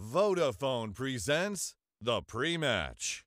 Vodafone presents the pre-match.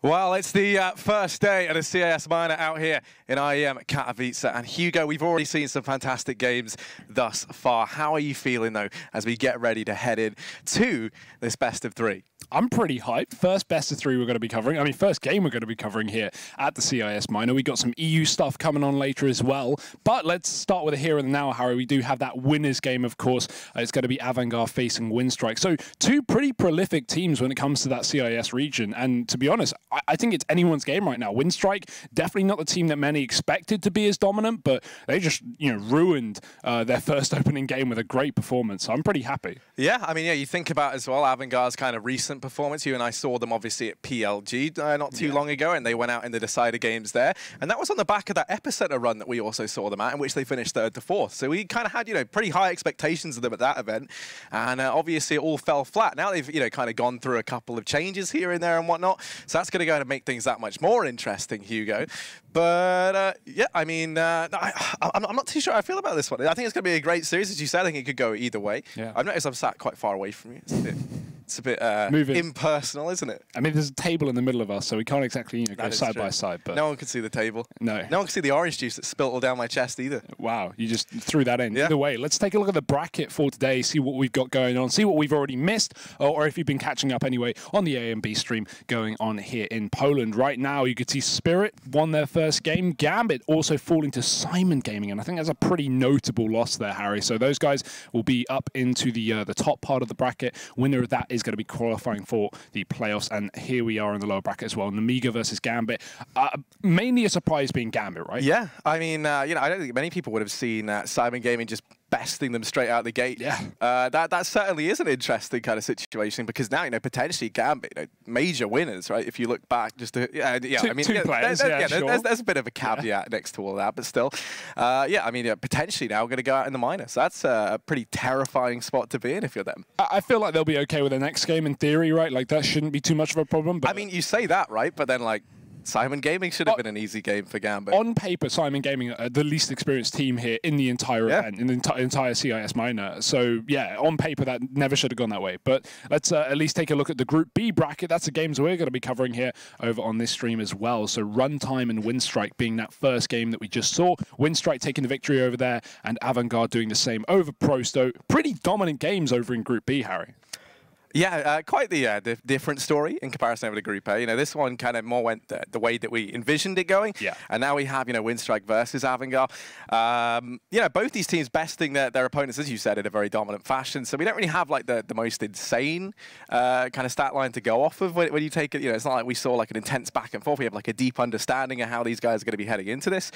Well, it's the first day of the CIS Minor out here in IEM Katowice. And Hugo, we've already seen some fantastic games thus far. How are you feeling, though, as we get ready to head in to this best of three? I'm pretty hyped. First best of three we're going to be covering. I mean, first game we're going to be covering here at the CIS Minor. We got some EU stuff coming on later as well. But let's start with a here and now, Harry. We do have that winners game, of course. It's going to be AVANGAR facing Winstrike. So two pretty prolific teams when it comes to that CIS region. And to be honest, I think it's anyone's game right now. Winstrike, definitely not the team that many expected to be as dominant, but they just, ruined their first opening game with a great performance. So I'm pretty happy. Yeah, I mean, you think about as well, AVANGAR's kind of recent performance. You and I saw them obviously at PLG not too long ago, and they went out in the decider games there. And that was on the back of that Epicenter run that we also saw them at, in which they finished 3rd to 4th. So we kind of had, pretty high expectations of them at that event. And obviously it all fell flat. Now they've, kind of gone through a couple of changes here and there and whatnot. So that's going to go to make things that much more interesting, Hugo. But yeah, I mean, I'm not too sure how I feel about this one. I think it's going to be a great series, as you said. I think it could go either way. Yeah. I've noticed I'm sat quite far away from you. It's a bit impersonal, isn't it? I mean, there's a table in the middle of us, so we can't exactly go side by side. But no one can see the table. No. No one can see the orange juice that spilt all down my chest either. Wow, you just threw that in. Yeah. Either way, let's take a look at the bracket for today, see what we've got going on, see what we've already missed, or if you've been catching up anyway on the AMB stream going on here in Poland. Right now, you could see Spirit won their first game. Gambit also falling to Simon Gaming, and I think that's a pretty notable loss there, Harry. So those guys will be up into the top part of the bracket. Winner of that is going to be qualifying for the playoffs, and here we are in the lower bracket as well. Namiga versus Gambit. Mainly a surprise being Gambit, right? Yeah, I mean, I don't think many people would have seen Simon Gaming just besting them straight out the gate. Yeah. That certainly is an interesting kind of situation, because now, potentially Gambit, major winners, right? If you look back just to, two players, there's a bit of a caveat next to all that, but still, yeah, I mean, potentially now going to go out in the minor. So that's a pretty terrifying spot to be in if you're them. I feel like they'll be okay with the next game in theory, right? Like, that shouldn't be too much of a problem. But I mean, you say that, right? But then, like, Simon Gaming should have been an easy game for Gambit. On paper, Simon Gaming are the least experienced team here in the entire event, in the entire CIS Minor. So, yeah, on paper, that never should have gone that way. But let's at least take a look at the Group B bracket. That's the games we're going to be covering here over on this stream as well. So, Runtime and Winstrike being that first game that we just saw. Winstrike taking the victory over there, and AVANGAR doing the same over Prosto. Pretty dominant games over in Group B, Harry. Yeah, quite the different story in comparison over to Group A. This one kind of more went the way that we envisioned it going. Yeah. And now we have, Winstrike versus AVANGAR. Both these teams besting their opponents, as you said, in a very dominant fashion. So we don't really have, like, the most insane kind of stat line to go off of when you take it. It's not like we saw, like, an intense back and forth. We have, like, a deep understanding of how these guys are going to be heading into this.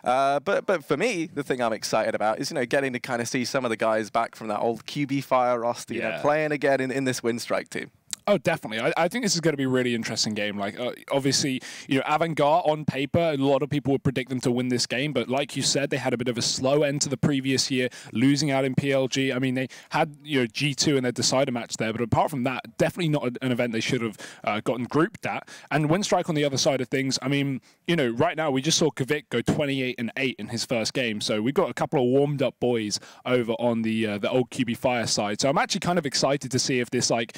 But for me, the thing I'm excited about is, getting to kind of see some of the guys back from that old QB Fire roster, playing again in this Winstrike team. Oh, definitely. I think this is going to be a really interesting game. Like, obviously, AVANGAR on paper, a lot of people would predict them to win this game. But like you said, they had a bit of a slow end to the previous year, losing out in PLG. I mean, they had, G2 in their decider match there. But apart from that, definitely not an event they should have gotten grouped at. And Winstrike on the other side of things, I mean, right now we just saw Kavik go 28-8 in his first game. So we've got a couple of warmed up boys over on the old QB Fire side. So I'm actually kind of excited to see if this, like,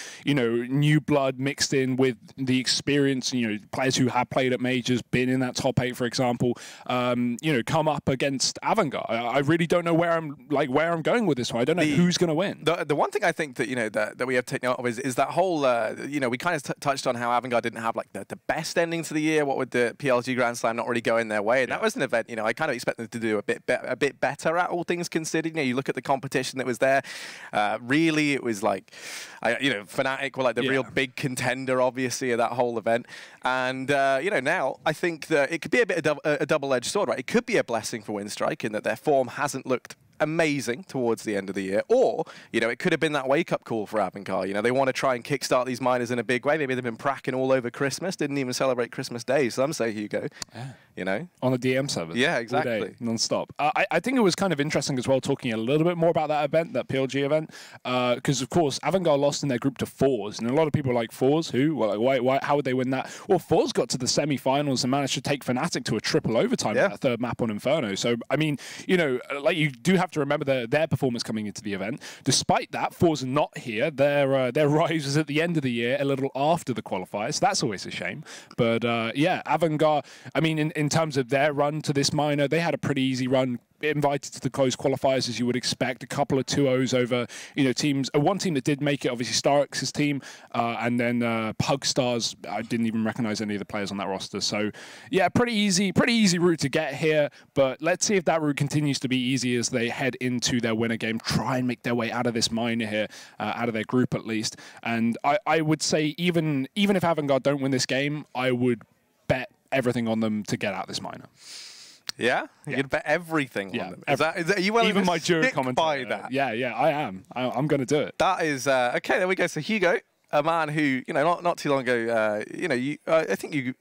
new blood mixed in with the experience, players who have played at majors, been in that top 8, for example, come up against AVANGAR. I really don't know where I'm going with this one. I don't know who's going to win. The one thing I think that that we have taken note of is that whole we kind of touched on how AVANGAR didn't have, like, the best ending to the year. What with the PLG Grand Slam not really going their way, and that was an event I kind of expect them to do a bit better at, all things considered. You look at the competition that was there. Really, it was like Fnatic were like the real big contender, obviously, of that whole event. And, now I think that it could be a bit of a double-edged sword, right? It could be a blessing for Winstrike in that their form hasn't looked amazing towards the end of the year, or it could have been that wake-up call for AVANGAR. They want to try and kickstart these minors in a big way. Maybe they've been pracking all over Christmas, didn't even celebrate Christmas Day. Some say, Hugo, on the DM server. Yeah, exactly, all day, non-stop. I think it was kind of interesting as well, talking a little bit more about that event, that PLG event, because of course AVANGAR lost in their group to Fours, and a lot of people are like, Fours, who? Well, like, why? How would they win that? Well, Fours got to the semi-finals and managed to take Fnatic to a triple overtime at that third map on Inferno. So I mean, like, you do have have to remember their performance coming into the event. Despite that, Forza not here. Their rise was at the end of the year, a little after the qualifiers. So that's always a shame. But yeah, AVANGAR, I mean, in terms of their run to this minor, they had a pretty easy run. Invited to the closed qualifiers, as you would expect. A couple of 2-0s over, teams. One team that did make it, obviously Starx's team, and then Pugstars. I didn't even recognize any of the players on that roster. So yeah, pretty easy route to get here. But let's see if that route continues to be easy as they head into their winner game, try and make their way out of this minor here, out of their group at least. And I would say even if AVANGAR don't win this game, I would bet everything on them to get out this minor. Yeah? You'd bet everything on them. Is that, are you willing even to my jury stick commentator by that? Yeah, I am. I'm going to do it. That is, okay, there we go. So Hugo, a man who, not too long ago, I think you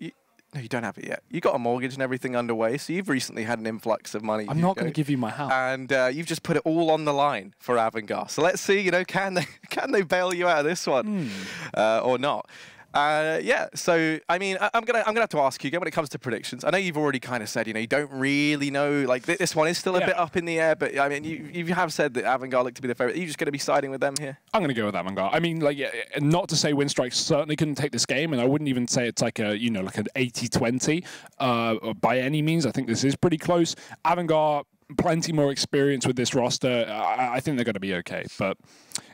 no, you don't have it yet. You got a mortgage and everything underway, so you've recently had an influx of money. I'm not going to give you my house. And you've just put it all on the line for AVANGAR. So let's see, can they bail you out of this one or not? Yeah, so I mean, I'm gonna have to ask you again when it comes to predictions. I know you've already kind of said, you don't really know. Like this one is still a bit up in the air, but I mean, you have said that AVANGAR look to be the favorite. Are you just going to be siding with them here? I'm going to go with AVANGAR. I mean, like, not to say Winstrike certainly couldn't take this game, and I wouldn't even say it's like a like an 80-20 by any means. I think this is pretty close. AVANGAR, plenty more experience with this roster. I think they're going to be okay. But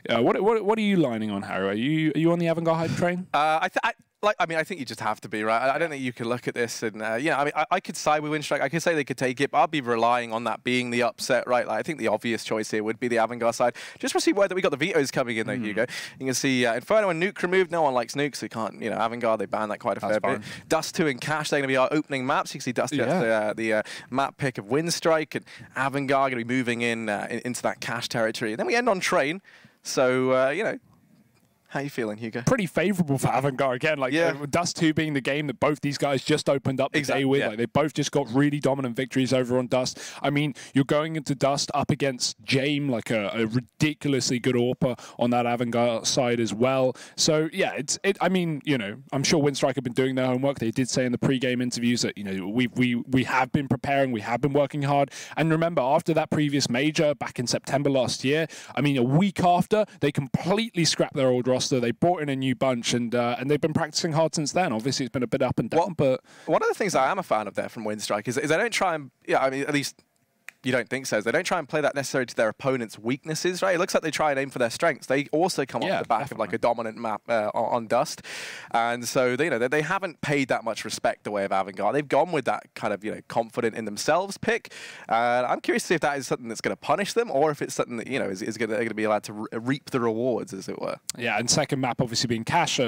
what are you lining on, Harry? Are you on the AVANGAR hype train? I think you just have to be, right? I don't think you can look at this and, I mean, I could side with Winstrike. I could say they could take it, but I'll be relying on that being the upset, right? Like, I think the obvious choice here would be the AVANGAR side. Just for see word that we got the vetoes coming in, though, Hugo. You can see Inferno and Nuke removed. No one likes Nuke, so you can't, AVANGAR, they banned that quite a fair bit. Dust2 and Cash, they're going to be our opening maps. You can see Dust2 has the map pick of Winstrike, and AVANGAR going to be moving into that Cash territory. And then we end on Train. So, how are you feeling, Hugo? Pretty favourable for AVANGAR again. Like Dust2 being the game that both these guys just opened up the day with. Like, they both just got really dominant victories over on Dust. I mean, you're going into Dust up against Jame, like a ridiculously good AWPer on that AVANGAR side as well. So yeah, I mean, I'm sure Winstrike have been doing their homework. They did say in the pre-game interviews that we have been preparing, we have been working hard. And remember, after that previous major back in September last year, I mean, a week after, they completely scrapped their old roster. They brought in a new bunch, and they've been practicing hard since then. Obviously, it's been a bit up and down, but one of the things I am a fan of there from Winstrike is they don't try and, I mean, at least you don't think so. They don't try and play that necessarily to their opponent's weaknesses, right? It looks like they try and aim for their strengths. They also come off the back of like a dominant map on Dust, and so they haven't paid that much respect the way of AVANGAR. They've gone with that kind of confident in themselves pick. I'm curious to see if that is something that's going to punish them, or if it's something that is going to be allowed to reap the rewards, as it were. Yeah, and second map obviously being Cash,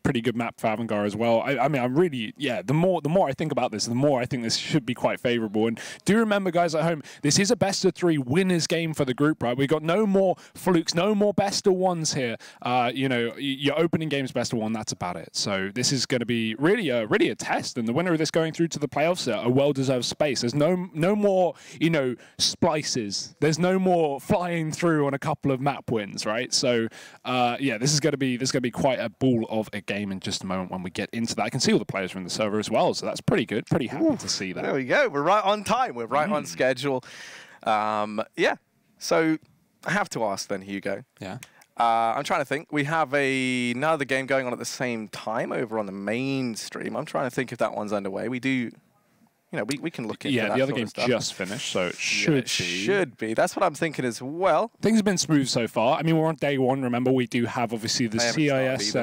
pretty good map for AVANGAR as well. I mean, I'm really the more I think about this, the more I think this should be quite favourable. And do remember, guys at home, this is a best-of-3 winners game for the group, right? We've got no more flukes, no more best-of-1s here. Your opening game's best-of-1, that's about it. So this is going to be really a test, and the winner of this going through to the playoffs, a well-deserved space. There's no more, splices. There's no more flying through on a couple of map wins, right? So, yeah, this is going to be quite a ball of a game in just a moment when we get into that. I can see all the players are in the server as well, so that's pretty good. Pretty happy to see that. There we go. We're right on time. We're right on schedule. Yeah, so I have to ask then, Hugo. Yeah. I'm trying to think. We have another game going on at the same time over on the main stream. I'm trying to think if that one's underway. We do, we can look into that. Yeah, the other game's just finished, so it should be. That's what I'm thinking as well. Things have been smooth so far. I mean, we're on day one. Remember, we do have obviously the CIS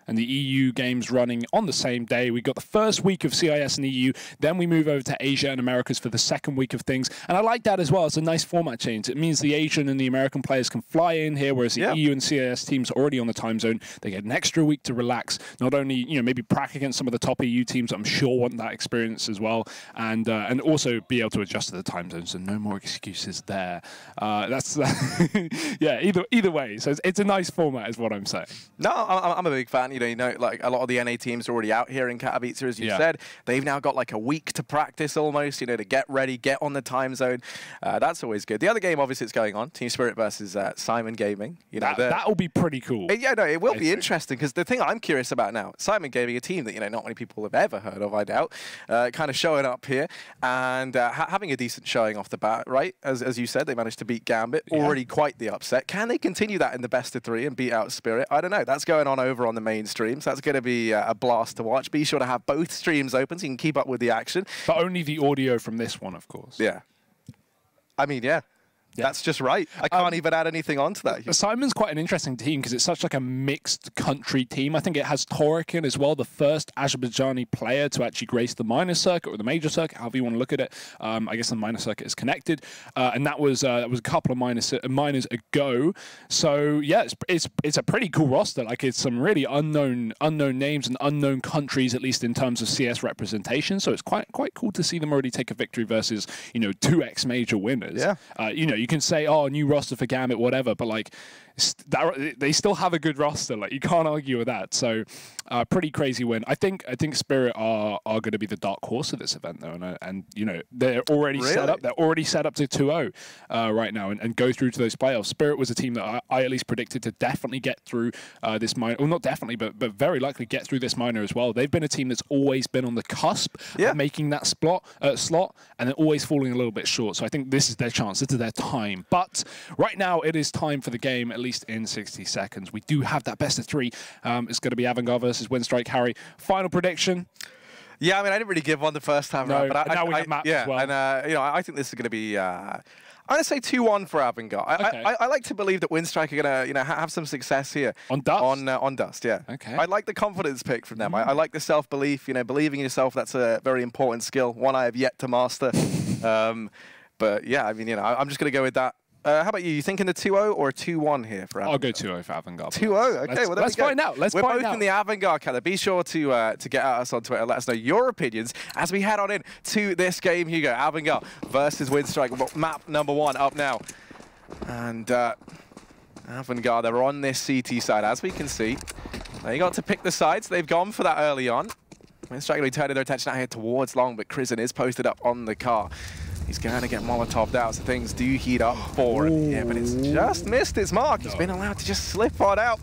and the EU games running on the same day. We got the first week of CIS and EU, then we move over to Asia and Americas for the second week of things. And I like that as well. It's a nice format change. It means the Asian and the American players can fly in here, whereas the EU and CIS teams are already on the time zone. They get an extra week to relax, not only maybe prac against some of the top EU teams that I'm sure want that experience as well, and also be able to adjust to the time zone. So no more excuses there. Yeah. Either way. So it's a nice format, is what I'm saying. No, I'm a big fan. You know, like a lot of the NA teams are already out here in Katowice, as you said. They've now got like a week to practice almost, you know, to get ready, get on the time zone. That's always good. The other game, obviously, it's going on. Team Spirit versus Simon Gaming. You know, that'll be pretty cool. Yeah, no, it will be interesting because the thing I'm curious about now, Simon Gaming, a team that, you know, not many people have ever heard of, I doubt, kind of showing up here and having a decent showing off the bat, right? As you said, they managed to beat Gambit, already quite the upset. Can they continue that in the best of 3 and beat out Spirit? I don't know. That's going on over on the main stream, so that's going to be a blast to watch. Be sure to have both streams open so you can keep up with the action. But only the audio from this one, of course. Yeah. I mean, yeah. That's just right. I can't even add anything onto that. Simon's quite an interesting team because it's such like a mixed country team. I think it has Torikin as well, the first Azerbaijani player to actually grace the minor circuit or the major circuit, however you want to look at it. I guess the minor circuit is connected, and that was a couple of minors ago. So yeah, it's a pretty cool roster. Like it's some really unknown names and unknown countries, at least in terms of CS representation. So it's quite cool to see them already take a victory versus 2 ex-major winners. Yeah. You can say, oh, new roster for Gambit, whatever, but like they still have a good roster. Like you can't argue with that. So pretty crazy win. I think Spirit are going to be the dark horse of this event though, and they're already set up. They're already set up to 2-0 right now and go through to those playoffs. Spirit was a team that I at least predicted to definitely get through this minor. Well, not definitely, but very likely get through this minor as well. They've been a team that's always been on the cusp of making that slot, and they're always falling a little bit short. So I think this is their chance. This is their time. But right now it is time for the game, at least in 60 seconds. We do have that best of 3. It's going to be AVANGAR versus Winstrike. Harry, final prediction? Yeah, I mean, I didn't really give one the first time around, but now we have maps as well. And I think this is going to be. I'm going to say 2-1 for AVANGAR. I like to believe that Winstrike are going to have some success here on Dust. On Dust, yeah. Okay. I like the confidence pick from them. I like the self-belief. Believing in yourself. That's a very important skill. One I have yet to master. But yeah, I mean, I'm just going to go with that. How about you? You thinking the 2-0 or a 2-1 here for AVANGAR? I'll go 2-0 for AVANGAR. 2-0, okay. Let's find out. We're both in the AVANGAR color. Be sure to get at us on Twitter. Let us know your opinions as we head on in to this game. Here you go, AVANGAR versus Winstrike. Map number 1 up now. And AVANGAR, they're on this CT side, as we can see. They got to pick the sides. They've gone for that early on. Winstrike going to be turning their attention out here towards long, but Krisen is posted up on the car. He's going to get Molotov'd out, so things do heat up for him. Yeah, but it's just missed its mark. He's been allowed to just slip on out.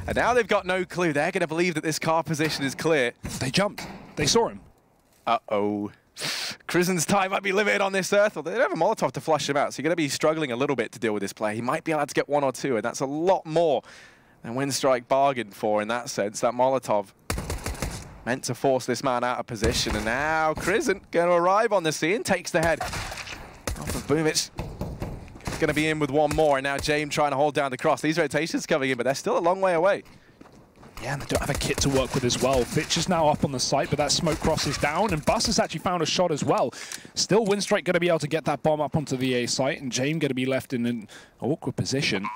And now they've got no clue. They're going to believe that this car position is clear. They jumped. They saw him. Uh-oh. Krisen's time might be limited on this earth. They don't have a Molotov to flush him out, so you're going to be struggling a little bit to deal with this play. He might be allowed to get 1 or 2, and that's a lot more than Winstrike bargained for in that sense. That Molotov meant to force this man out of position, and now Krisen going to arrive on the scene, takes the head off of Boomic. Going to be in with 1 more, and now James trying to hold down the cross. These rotations coming in, but they're still a long way away. Yeah, and they don't have a kit to work with as well. Fitch is now up on the site, but that smoke cross is down, and Bus has actually found a shot as well. Still, Winstrike going to be able to get that bomb up onto the A site, and James going to be left in an awkward position.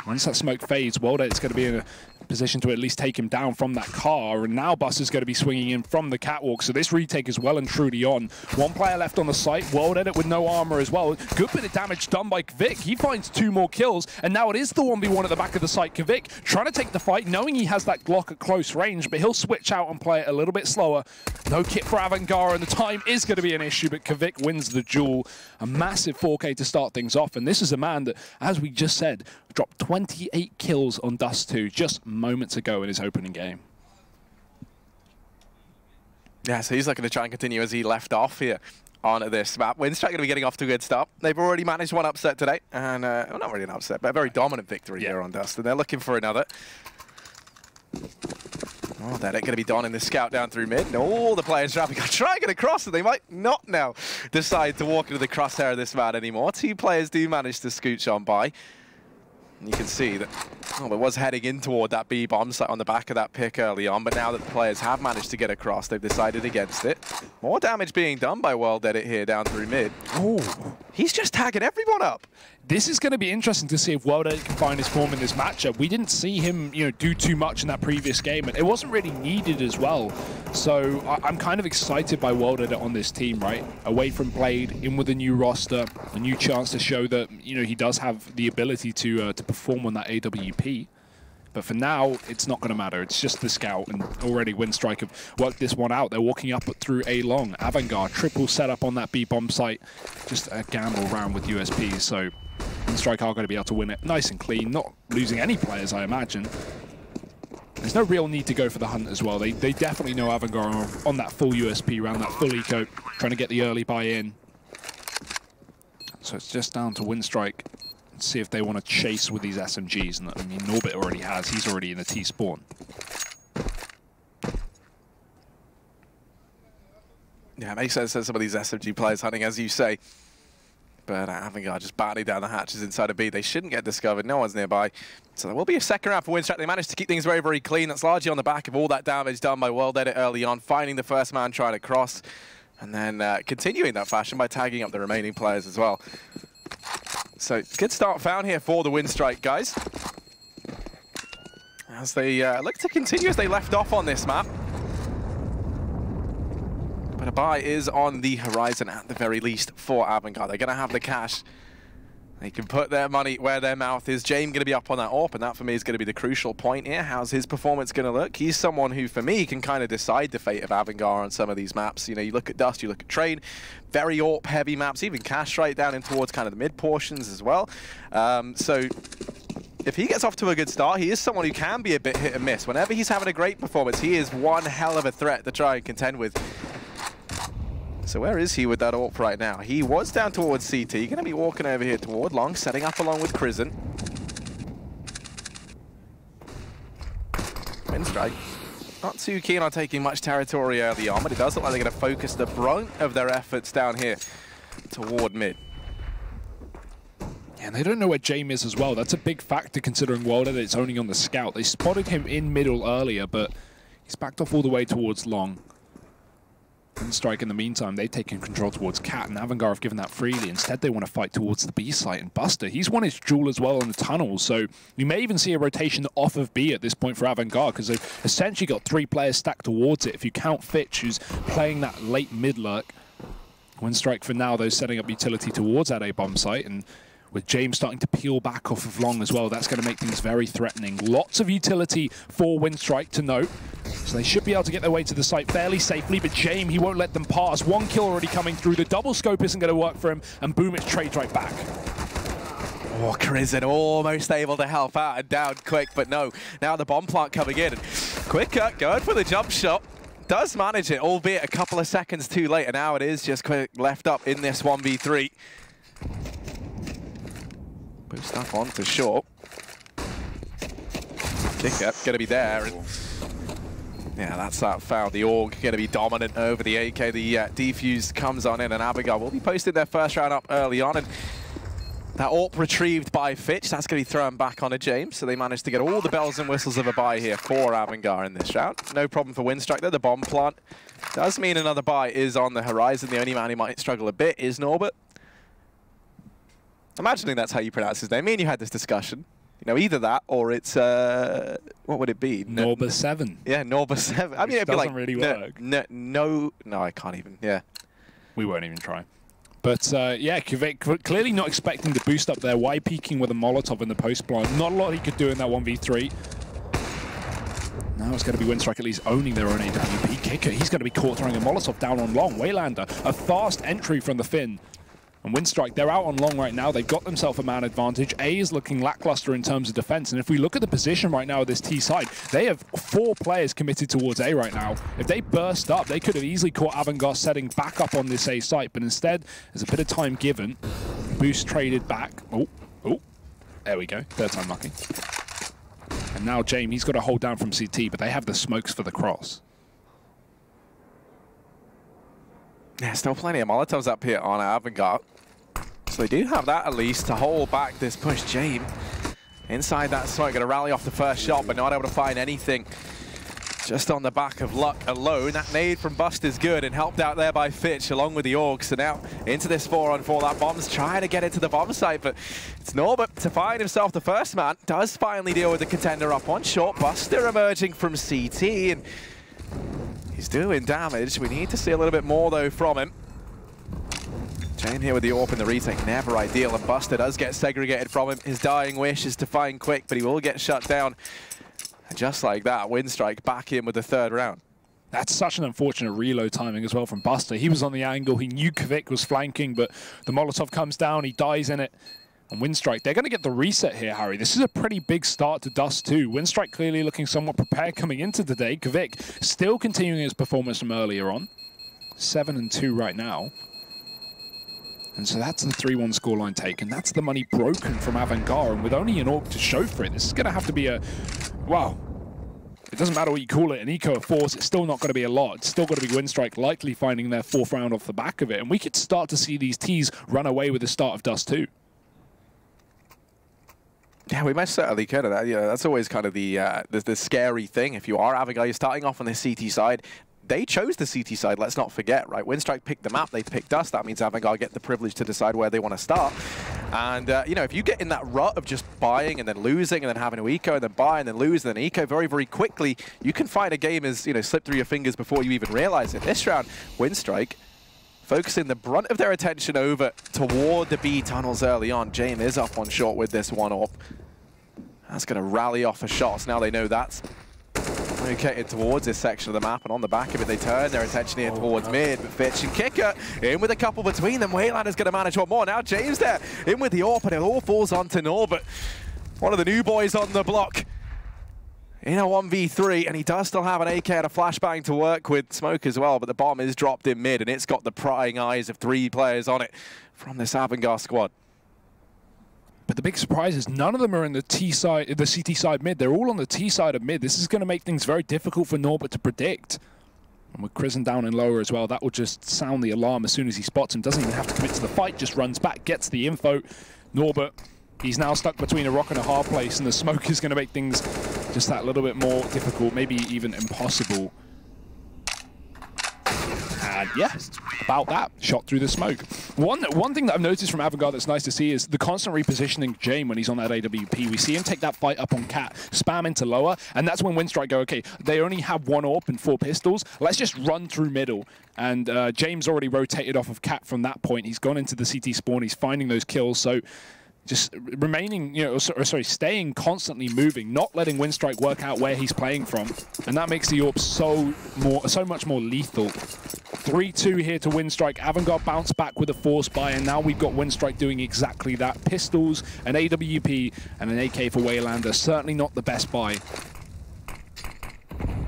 Once that smoke fades, World's going to be in a position to at least take him down from that car, and now Bus is going to be swinging in from the catwalk, so this retake is well and truly on. 1 player left on the site, World Edit with no armor as well. Good bit of damage done by Kvik. He finds 2 more kills, and now it is the 1v1 at the back of the site. Kvik trying to take the fight, knowing he has that Glock at close range, but he'll switch out and play it a little bit slower. No kit for AVANGAR, and the time is going to be an issue, but Kvik wins the duel. A massive 4K to start things off, and this is a man that, as we just said, dropped 28 kills on Dust2 just moments ago in his opening game. Yeah, so he's looking to try and continue as he left off here on this map. Winstrike going to be getting off to a good start. They've already managed 1 upset today, and well, not really an upset, but a very dominant victory here on Dust, and they're looking for another. Oh, they're going to be donning the scout down through mid. All the players trying to get across, and they might not now decide to walk into the crosshair of this man anymore. 2 players do manage to scooch on by. And you can see that it was heading in toward that B-bomb site on the back of that pick early on, but now that the players have managed to get across, they've decided against it. More damage being done by World Edit here down through mid. Oh, he's just tagging everyone up. This is going to be interesting to see if World Edit can find his form in this matchup. We didn't see him, do too much in that previous game, and it wasn't really needed as well. So I'm kind of excited by World Edit on this team, right? Away from Blade, in with a new roster, a new chance to show that he does have the ability to perform on that AWP. But for now, it's not going to matter. It's just the scout, and already Winstrike have worked this one out. They're walking up through A long. AVANGAR, triple setup on that B bomb site. Just a gamble round with USPs, so Winstrike are going to be able to win it nice and clean, not losing any players, I imagine. There's no real need to go for the hunt as well. They definitely know AVANGAR are on that full USP round, that full eco, trying to get the early buy-in. So it's just down to Winstrike. See if they want to chase with these SMGs. And I mean, Norbit already has. He's already in the T spawn. Yeah, it makes sense that some of these SMG players hunting, as you say. But AVANGAR just batting down the hatches inside of B. They shouldn't get discovered. No one's nearby. So there will be a second round for Winstrike. They managed to keep things very, very clean. That's largely on the back of all that damage done by World Edit early on, finding the first man trying to cross, and then continuing that fashion by tagging up the remaining players as well. So good start found here for the Winstrike guys, as they look to continue as they left off on this map. But a buy is on the horizon at the very least for AVANGAR. They're going to have the cash. They can put their money where their mouth is. James going to be up on that AWP, and that for me is going to be the crucial point here. How's his performance going to look? He's someone who, for me, can kind of decide the fate of AVANGAR on some of these maps. You know, you look at Dust, you look at Train, very AWP-heavy maps, even Cash right down in towards kind of the mid portions as well. So if he gets off to a good start, he is someone who can be a bit hit and miss. Whenever he's having a great performance, he is one hell of a threat to try and contend with. So where is he with that AWP right now? He was down towards CT. Going to be walking over here toward Long, setting up along with Prison. Winstrike not too keen on taking much territory early on, but it does look like they're going to focus the brunt of their efforts down here toward mid. And they don't know where James is as well. That's a big factor considering World Edit's only on the scout. They spotted him in middle earlier, but he's backed off all the way towards Long. Winstrike, in the meantime, they've taken control towards Cat, and AVANGAR have given that freely. Instead, they want to fight towards the B site, and Buster, he's won his duel as well in the tunnels, so you may even see a rotation off of B at this point for AVANGAR, because they've essentially got 3 players stacked towards it. If you count Fitch, who's playing that late mid-lurk. Winstrike, for now, though, setting up utility towards that A-bomb site, and with James starting to peel back off of Long as well, that's going to make things very threatening. Lots of utility for Winstrike to note. So they should be able to get their way to the site fairly safely, but James, he won't let them pass. 1 kill already coming through. The double scope isn't going to work for him, and boom, it trades right back. Oh, Crizzen almost able to help out and down quick, but no. Now the bomb plant coming in. Quick cut, going for the jump shot. Does manage it, albeit a couple of seconds too late, and now it is just quick left up in this 1v3. Boost up on to short. Kick up, going to be there. And yeah, that's that foul. The AUG going to be dominant over the AK. The defuse comes on in, and AVANGAR will be posting their first round up early on. And that AWP retrieved by Fitch, that's going to be thrown back on to James. So they managed to get all the bells and whistles of a buy here for AVANGAR in this round. No problem for Winstrike though. The bomb plant does mean another buy is on the horizon. The only man who might struggle a bit is Norbit. Imagining that's how you pronounce his name. Me and you had this discussion. You know, either that or it's, what would it be? Norba 7. Yeah, Norba 7. I mean, it'd be like, really work. No, I can't even, yeah. We won't even try. But yeah, Kvik clearly not expecting to boost up there. Why peeking with a Molotov in the post blind? Not a lot he could do in that 1v3. Now it's going to be Winstrike at least owning their own AWP kicker. He's going to be caught throwing a Molotov down on Long. Waylander, a fast entry from the Finn. And Winstrike, they're out on Long right now. They've got themselves a man advantage. A is looking lackluster in terms of defense. And if we look at the position right now of this T side, they have 4 players committed towards A right now. If they burst up, they could have easily caught AVANGAR setting back up on this A site. But instead, there's a bit of time given. Boost traded back. Oh, there we go. 3rd time lucky. And now James, he's got to hold down from CT, but they have the smokes for the cross. Yeah, still plenty of Molotovs up here on AVANGAR. So they do have that at least to hold back this push. James inside that site, going to rally off the first shot, but not able to find anything. Just on the back of luck alone. That nade from Bust is good and helped out there by Fitch along with the AUG. So now into this 4-on-4. That bomb's trying to get into the bomb site, but it's Norbert to find himself the first man. Does finally deal with the contender up on short. Buster emerging from CT, and he's doing damage. We need to see a little bit more, though, from him. Jane here with the AWP and the retake, never ideal, and Buster does get segregated from him. His dying wish is to find Quick, but he will get shut down. And just like that, Winstrike back in with the third round. That's such an unfortunate reload timing as well from Buster. He was on the angle, he knew Kvik was flanking, but the Molotov comes down, he dies in it. And Winstrike, they're going to get the reset here, Harry. This is a pretty big start to Dust2. Winstrike clearly looking somewhat prepared coming into today. Kvik still continuing his performance from earlier on. 7-2 right now. And so that's the 3-1 scoreline taken. That's the money broken from AVANGAR. And with only an AWP to show for it, this is going to have to be a... Wow. It doesn't matter what you call it, an eco of force, it's still not going to be a lot. It's still going to be Winstrike likely finding their 4th round off the back of it. And we could start to see these Ts run away with the start of Dust2. Yeah, we most certainly could have that. Yeah, that's always kind of the scary thing. If you are AVANGAR, you're starting off on the CT side. They chose the CT side, let's not forget, right? Winstrike picked the map, they picked us. That means AVANGAR get the privilege to decide where they want to start. And, you know, if you get in that rut of just buying and then losing and then having to eco and then buy and then lose and then eco very, very quickly, you can find a game as, you know, slip through your fingers before you even realize it. This round, Winstrike focusing the brunt of their attention over toward the B tunnels early on. James is up on short with this one up. That's going to rally off for shots. Now they know that's located towards this section of the map, and on the back of it, they turn their attention here towards mid. But Fitch and Kicker in with a couple between them. Waylander's going to manage one more. Now James there in with the AWP, and it all falls onto Norbert, one of the new boys on the block, in a 1v3, and he does still have an AK and a flashbang to work with. Smoke as well, but the bomb is dropped in mid, and it's got the prying eyes of 3 players on it from this AVANGAR squad. But the big surprise is none of them are in the T side, the CT side mid. They're all on the T side of mid. This is going to make things very difficult for Norbert to predict. And with Krisen down and lower as well, that will just sound the alarm as soon as he spots him. Doesn't even have to commit to the fight, just runs back, gets the info. Norbert, he's now stuck between a rock and a hard place, and the smoke is going to make things just that little bit more difficult, maybe even impossible. And yeah, about that, shot through the smoke. One thing that I've noticed from AVANGAR that's nice to see is the constant repositioning Jame when he's on that AWP. We see him take that fight up on Cat, spam into lower, and that's when Winstrike go, okay, they only have 1 AWP and 4 pistols, let's just run through middle. And James already rotated off of Cat from that point. He's gone into the CT spawn, he's finding those kills, so just remaining, you know, sorry, staying constantly moving, not letting Winstrike work out where he's playing from, and that makes the AWP so much more lethal. 3-2 here to Winstrike. AVANGAR bounced back with a force buy, and now we've got Winstrike doing exactly that. Pistols, an AWP, and an AK for Waylander. Certainly not the best buy.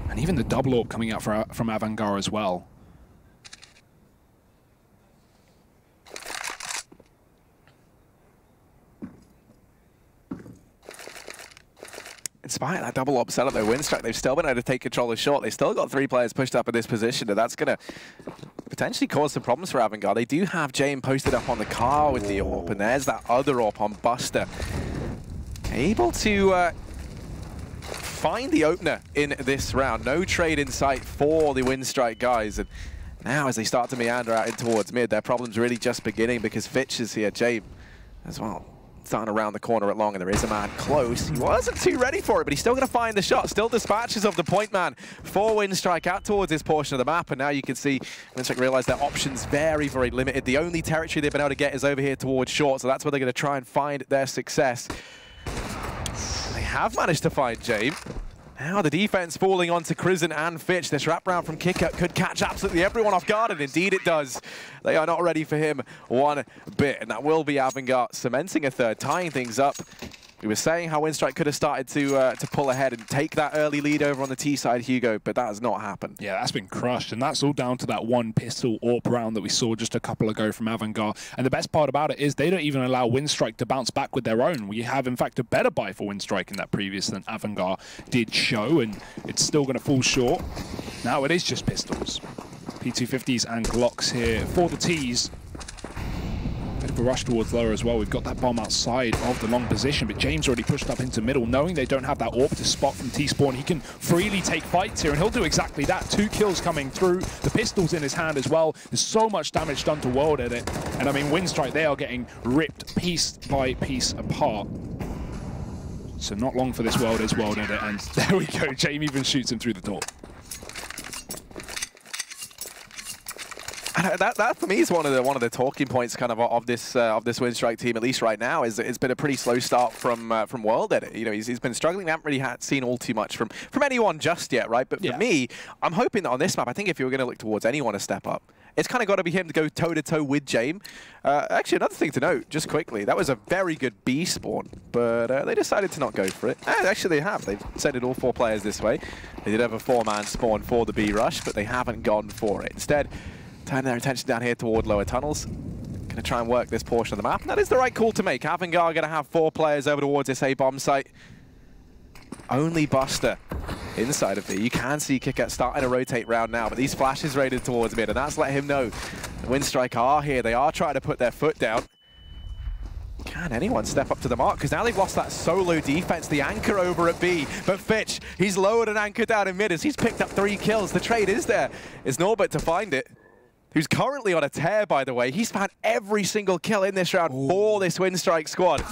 And even the double AWP coming out from AVANGAR as well. Despite that double AWP setup, though, Winstrike, they've still been able to take control of short. They've still got 3 players pushed up in this position, and that's going to potentially cause some problems for AVANGAR. They do have Jame posted up on the car with the AWP, and there's that other AWP on Buster. Able to find the opener in this round. No trade in sight for the Winstrike guys. And now as they start to meander out in towards mid, their problem's really just beginning because Fitch is here. Jame as well, starting around the corner at long, and there is a man close. He wasn't too ready for it, but he's still going to find the shot. Still dispatches of the point man for Winstrike out towards this portion of the map, and now you can see Winstrike realize their options very, very limited. The only territory they've been able to get is over here towards short, so that's where they're going to try and find their success. They have managed to find Jame. Now the defense falling onto Krisen and Fitch. This wraparound from Kicker could catch absolutely everyone off guard, and indeed it does. They are not ready for him one bit, and that will be AVANGAR cementing a third, tying things up. We were saying how Winstrike could have started to pull ahead and take that early lead over on the T side, Hugo, but that has not happened. Yeah, that's been crushed, and that's all down to that 1 pistol AWP round that we saw just a couple ago from AVANGAR. And the best part about it is they don't even allow Winstrike to bounce back with their own. We have, in fact, a better buy for Winstrike in that previous than AVANGAR did show, and it's still going to fall short. Now it is just pistols. P250s and Glocks here for the Ts. Bit of a rush towards lower as well. We've got that bomb outside of the long position, but James already pushed up into middle, knowing they don't have that AWP to spot from T-spawn. He can freely take fights here, and he'll do exactly that. 2 kills coming through. The pistol's in his hand as well. There's so much damage done to World Edit. And I mean, Winstrike, they are getting ripped piece by piece apart. So not long for this World Edit, and there we go. James even shoots him through the door. And that for me is one of the talking points kind of this Winstrike team, at least right now, is that it's been a pretty slow start from World Edit. You know, he's been struggling. We haven't really seen all too much from anyone just yet, right? But for me, I'm hoping that on this map, I think if you were going to look towards anyone to step up, it's kind of got to be him to go toe-to-toe with James. Actually, another thing to note, just quickly, that was a very good B spawn, but they decided to not go for it. And actually, they have. They've sent it all 4 players this way. They did have a 4-man spawn for the B rush, but they haven't gone for it. Instead, turning their attention down here toward lower tunnels. Going to try and work this portion of the map. And that is the right call to make. AVANGAR are going to have 4 players over towards this A-bomb site. Only Buster inside of B. You can see KitKat starting to rotate round now, but these flashes raided towards mid, and that's let him know the Winstrike are here. They are trying to put their foot down. Can anyone step up to the mark? Because now they've lost that solo defense, the anchor over at B. But Fitch, he's lowered an anchor down in mid as he's picked up 3 kills. The trade is there. It's Norbert to find it, who's currently on a tear, by the way. He's found every single kill in this round for this Winstrike squad.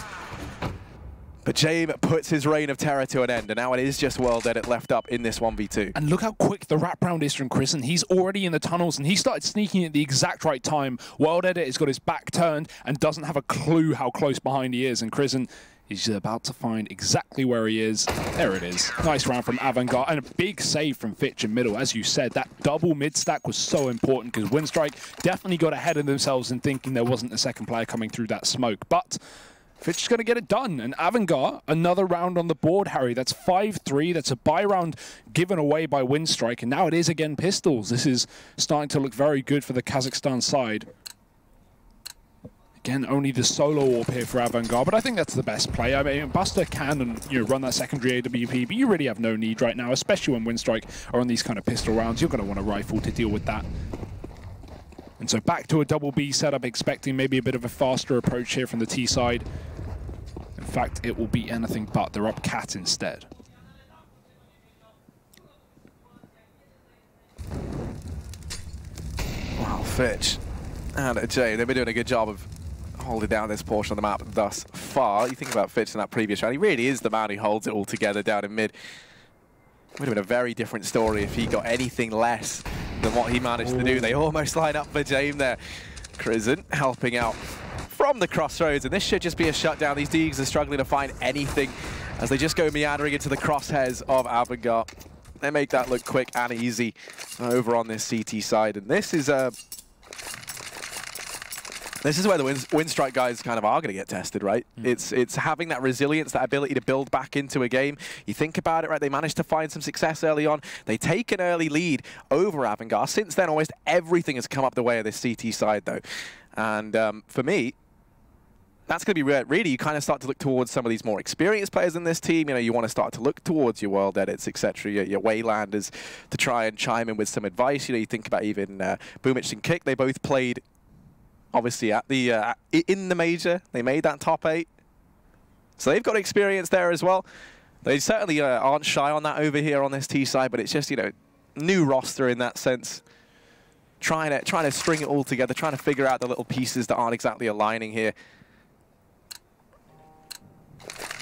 But James puts his reign of terror to an end, and now it is just World Edit left up in this 1v2. And look how quick the wraparound is from Krisen. He's already in the tunnels, and he started sneaking at the exact right time. World Edit has got his back turned and doesn't have a clue how close behind he is, and Krisen is about to find exactly where he is. There it is. Nice round from AVANGAR, and a big save from Fitch in middle. As you said, that double mid stack was so important because Winstrike definitely got ahead of themselves in thinking there wasn't a second player coming through that smoke. But Fitch is going to get it done. And AVANGAR, another round on the board, Harry. That's 5-3. That's a buy round given away by Winstrike. And now it is again pistols. This is starting to look very good for the Kazakhstan side. Again, only the solo AWP here for AVANGAR, but I think that's the best play. I mean, Buster can and run that secondary AWP, but you really have no need right now, especially when Winstrike are on these kind of pistol rounds. You're going to want a rifle to deal with that. And so back to a double B setup, expecting maybe a bit of a faster approach here from the T side. In fact, it will be anything but. They're up cat instead. Wow, Fitch and Jay, they've been doing a good job of holding down this portion of the map thus far. You think about Fitch in that previous round, he really is the man who holds it all together down in mid. Would have been a very different story if he got anything less than what he managed to do. They almost line up for James there. Krisen helping out from the crossroads, and this should just be a shutdown. These Deegs are struggling to find anything as they just go meandering into the crosshairs of AVANGAR. They make that look quick and easy over on this CT side, and this is where the Winstrike guys kind of are going to get tested, right? It's having that resilience, that ability to build back into a game. You think about it, right? They managed to find some success early on. They take an early lead over AVANGAR. Since then, almost everything has come up the way of this CT side, though. And for me, that's going to be really, you kind of start to look towards some of these more experienced players in this team. You know, you want to start to look towards your World Edits, etc., your Waylanders, to try and chime in with some advice. You know, you think about even Boomich and Kick. They both played, obviously, at the in the major. They made that top 8. So they've got experience there as well. They certainly aren't shy on that over here on this T side, but it's just, you know, new roster in that sense. Trying to string it all together, trying to figure out the little pieces that aren't exactly aligning here.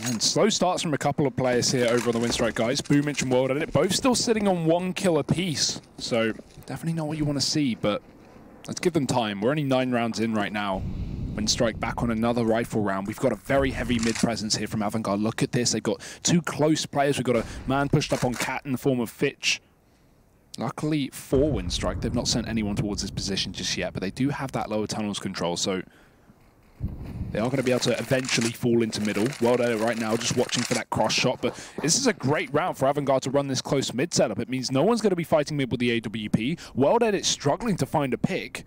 And slow starts from a couple of players here over on the Winstrike guys. Boomich and World Edit, both still sitting on 1 kill apiece. So definitely not what you want to see, but let's give them time. We're only 9 rounds in right now. Winstrike back on another rifle round. We've got a very heavy mid presence here from AVANGAR. Look at this. They've got 2 close players. We've got a man pushed up on Cat in the form of Fitch. Luckily for Winstrike, they've not sent anyone towards this position just yet, but they do have that lower tunnels control, so they are going to be able to eventually fall into middle. World Edit right now just watching for that cross shot, but this is a great round for AVANGAR to run this close mid setup. It means no one's going to be fighting mid with the AWP. World Edit struggling to find a pick.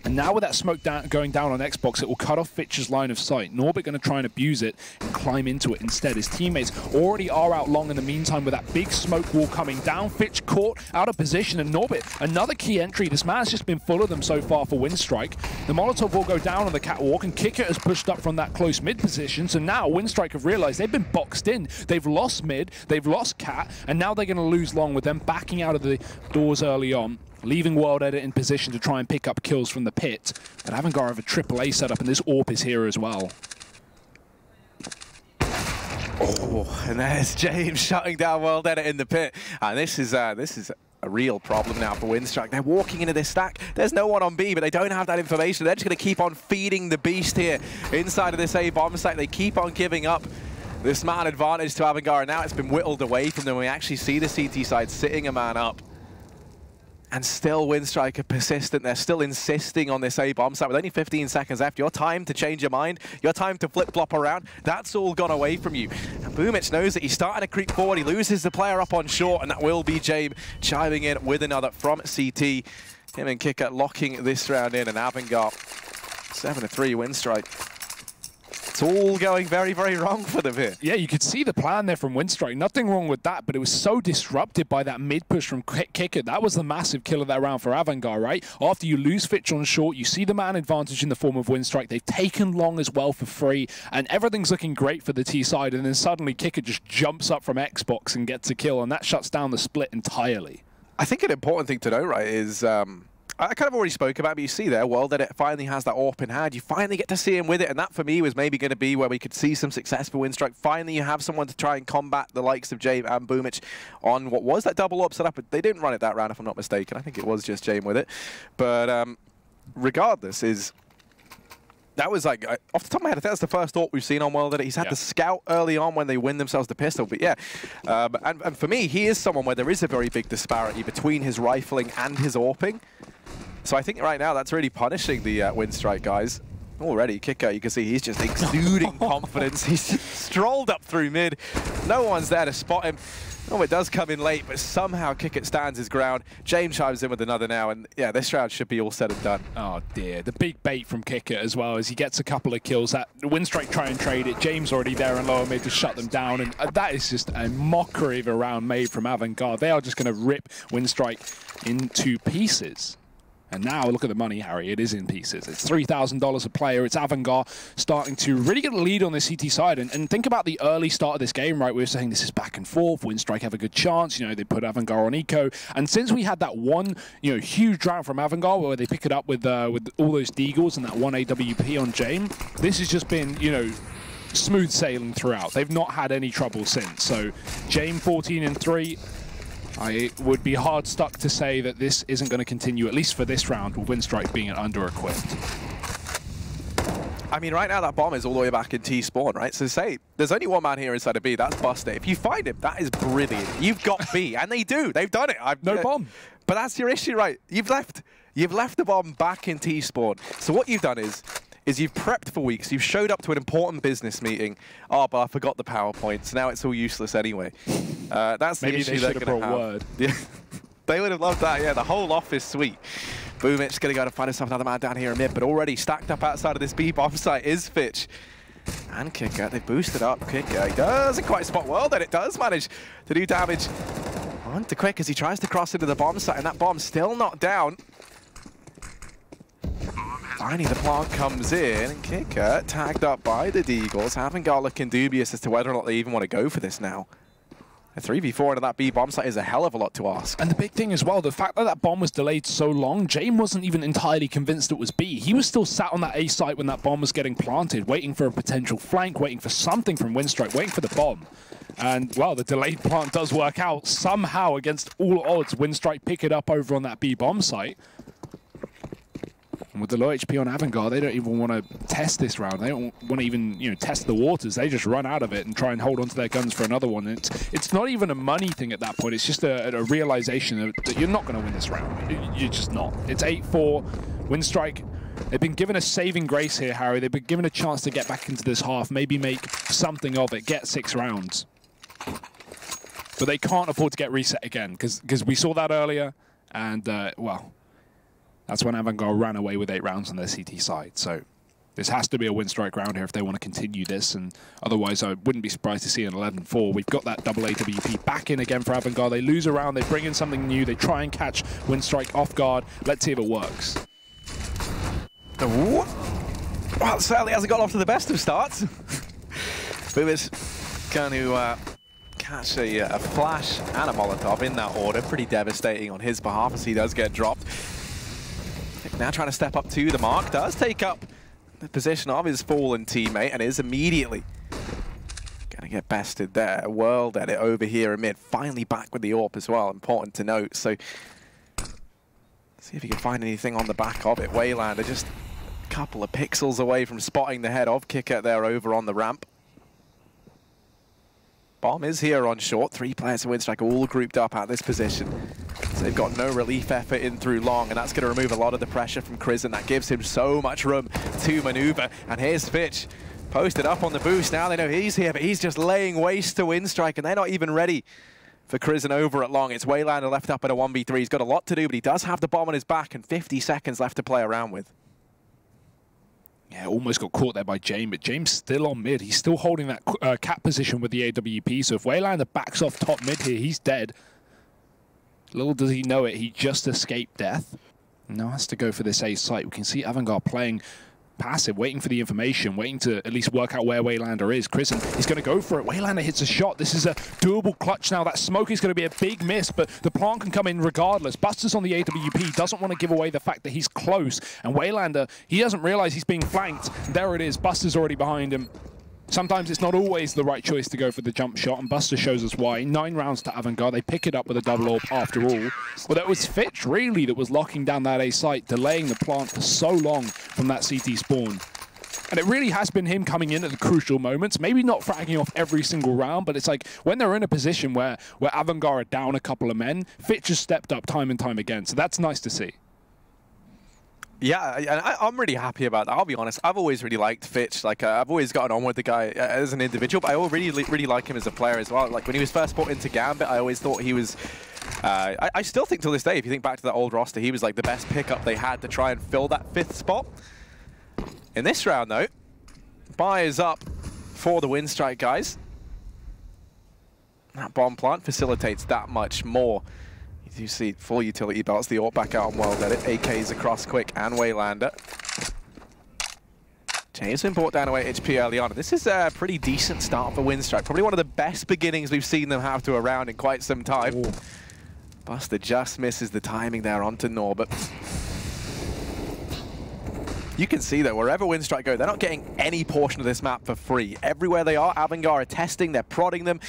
And now with that smoke going down on Xbox, it will cut off Fitch's line of sight. Norbert going to try and abuse it and climb into it instead. His teammates already are out long in the meantime with that big smoke wall coming down. Fitch caught out of position, and Norbert, another key entry. This man has just been full of them so far for Winstrike. The Molotov will go down on the catwalk, and Kicker has pushed up from that close mid position. So now Winstrike have realized they've been boxed in. They've lost mid, they've lost Cat, and now they're going to lose long with them backing out of the doors early on, leaving World Edit in position to try and pick up kills from the pit. But AVANGAR have a AAA setup, and this AWP is here as well. Oh, and there's James shutting down World Edit in the pit. And this is a a real problem now for Winstrike. They're walking into this stack. There's no one on B, but they don't have that information. They're just going to keep on feeding the beast here inside of this A bomb site. They keep on giving up this man advantage to AVANGAR, and now it's been whittled away from them. We actually see the CT side sitting a man up. And still Winstrike are persistent. They're still insisting on this A bomb site with only 15 seconds left. Your time to change your mind, your time to flip-flop around, that's all gone away from you. And Boomic knows that he's starting to creep forward. He loses the player up on short, and that will be Jabe chiming in with another from CT. Him and Kicker locking this round in, and AVANGAR 7-3 Winstrike. It's all going very, very wrong for them here. Yeah, you could see the plan there from Winstrike. Nothing wrong with that, but it was so disrupted by that mid-push from Kicker. That was the massive kill of that round for AVANGAR, right? After you lose Fitch on short, you see the man advantage in the form of Winstrike. They've taken long as well for free, and everything's looking great for the T side, and then suddenly Kicker just jumps up from Xbox and gets a kill, and that shuts down the split entirely. I think an important thing to know, right, is... I kind of already spoke about it, but you see there, well, that it finally has that AWP in hand. You finally get to see him with it, and that for me was maybe going to be where we could see some success for Winstrike. Finally, you have someone to try and combat the likes of Jabe and Boomic on what was that double AWP setup. They didn't run it that round, if I'm not mistaken. I think it was just Jabe with it. But regardless, that was like, off the top of my head, I think that's the first AWP we've seen on World Edit. He's had the scout early on when they win themselves the pistol. But yeah, and for me, he is someone where there is a very big disparity between his rifling and his AWPing. So I think right now that's really punishing the Winstrike guys. Already, Kicker, you can see he's just exuding confidence. He's strolled up through mid. No one's there to spot him. Oh, it does come in late, but somehow Kicker stands his ground. James chimes in with another now, and yeah, this round should be all said and done. Oh dear, the big bait from Kicker as well as he gets a couple of kills. That Winstrike try and trade it. James already there in lower mid to shut them down, and that is just a mockery of a round made from AVANGAR. They are just going to rip Winstrike into pieces. And now, look at the money, Harry. It is in pieces. It's $3,000 a player. It's AVANGAR starting to really get a lead on the CT side. And think about the early start of this game, right? We were saying this is back and forth. Winstrike have a good chance. You know, they put AVANGAR on eco. And since we had that one, you know, huge round from AVANGAR where they pick it up with all those deagles and that one AWP on Jame, this has just been, you know, smooth sailing throughout. They've not had any trouble since. So, Jame 14-3. I would be hard stuck to say that this isn't going to continue, at least for this round, with Winstrike being under-equipped. I mean, right now that bomb is all the way back in T-spawn, right? So say, there's only one man here inside of B, that's Buster. If you find him, that is brilliant. You've got B, and they do. They've done it. No bomb. But that's your issue, right? You've left the bomb back in T-spawn. So what you've done is you've prepped for weeks, you've showed up to an important business meeting. Oh, but I forgot the PowerPoint, so now it's all useless anyway. That's the issue they're going to have. Word. Yeah. They would have loved that, yeah, the whole office suite. Boomic's going to go to find himself another man down here in mid, but already stacked up outside of this B bomb site is Fitch. And Kicker, they boosted up Kicker. He doesn't quite spot well, then it does manage to do damage onto Quick as he tries to cross into the bomb site, and that bomb's still not down. Finally, the plant comes in, and Kicker tagged up by the Deagles. AVANGAR looking dubious as to whether or not they even want to go for this now. A 3v4 into that B bomb site is a hell of a lot to ask. And the big thing as well, the fact that that bomb was delayed so long, Jame wasn't even entirely convinced it was B. He was still sat on that A site when that bomb was getting planted, waiting for a potential flank, waiting for something from Winstrike, waiting for the bomb. And, well, the delayed plant does work out. Somehow, against all odds, Winstrike pick it up over on that B bomb site. And with the low HP on AVANGAR, they don't even want to test this round. They don't want to even, you know, test the waters. They just run out of it and try and hold on to their guns for another one. And it's not even a money thing at that point. It's just a realization that you're not going to win this round. You're just not. It's 8-4. Winstrike, they've been given a saving grace here, Harry. They've been given a chance to get back into this half, maybe make something of it, get 6 rounds. But they can't afford to get reset again because we saw that earlier. And, well, that's when AVANGAR ran away with 8 rounds on their CT side. So this has to be a Winstrike round here if they want to continue this. And otherwise, I wouldn't be surprised to see an 11-4. We've got that double AWP back in again for AVANGAR. They lose a round. They bring in something new. They try and catch Winstrike off guard. Let's see if it works. Well, it certainly hasn't got off to the best of starts. Boomer's going to catch a flash and a Molotov in that order. Pretty devastating on his behalf as he does get dropped. Now trying to step up to the mark, does take up the position of his fallen teammate and is immediately Gonna get bested there. World edit over here in mid. Finally back with the AWP as well. Important to note. So, see if you can find anything on the back of it. Waylander just a couple of pixels away from spotting the head of Kicker there over on the ramp. Bomb is here on short. 3 players of Winstrike all grouped up at this position. So they've got no relief effort in through long, and that's going to remove a lot of the pressure from Chris, and that gives him so much room to maneuver. And here's Fitch, posted up on the boost. Now they know he's here, but he's just laying waste to Winstrike, and they're not even ready for Krisen over at long. It's Waylander left up at a 1v3. He's got a lot to do, but he does have the bomb on his back and 50 seconds left to play around with. Yeah, almost got caught there by James, but James still on mid. He's still holding that cat position with the AWP, so if Waylander backs off top mid here, he's dead. Little does he know it, he just escaped death. Now has to go for this A site. We can see AVANGAR playing passive, waiting for the information, waiting to at least work out where Waylander is. Krisen, he's going to go for it. Waylander hits a shot. This is a doable clutch now. That smoke is going to be a big miss, but the plant can come in regardless. Buster's on the AWP, doesn't want to give away the fact that he's close, and Waylander, he doesn't realize he's being flanked. There it is. Buster's already behind him. Sometimes it's not always the right choice to go for the jump shot, and Buster shows us why. 9 rounds to AVANGAR. They pick it up with a double AWP after all. Well, that was Fitch, really, that was locking down that A site, delaying the plant for so long from that CT spawn. And it really has been him coming in at the crucial moments, maybe not fragging off every single round, but it's like when they're in a position where AVANGAR are down a couple of men, Fitch has stepped up time and time again, so that's nice to see. Yeah, and I'm really happy about that. I'll be honest, I've always really liked Fitch. Like, I've always gotten on with the guy as an individual, but I really like him as a player as well. Like, when he was first brought into Gambit, I always thought he was... I still think till this day, if you think back to that old roster, he was like the best pickup they had to try and fill that 5th spot. In this round, though, buy is up for the Winstrike guys. That bomb plant facilitates that much more. You see full utility belts, the AWP back out on World Edit, AKs across quick, and Waylander. James been brought down away HP early on. This is a pretty decent start for Winstrike. Probably one of the best beginnings we've seen them have to a round in quite some time. Ooh. Buster just misses the timing there onto Norbert. You can see that wherever Winstrike go, they're not getting any portion of this map for free. Everywhere they are, AVANGAR are testing, they're prodding them.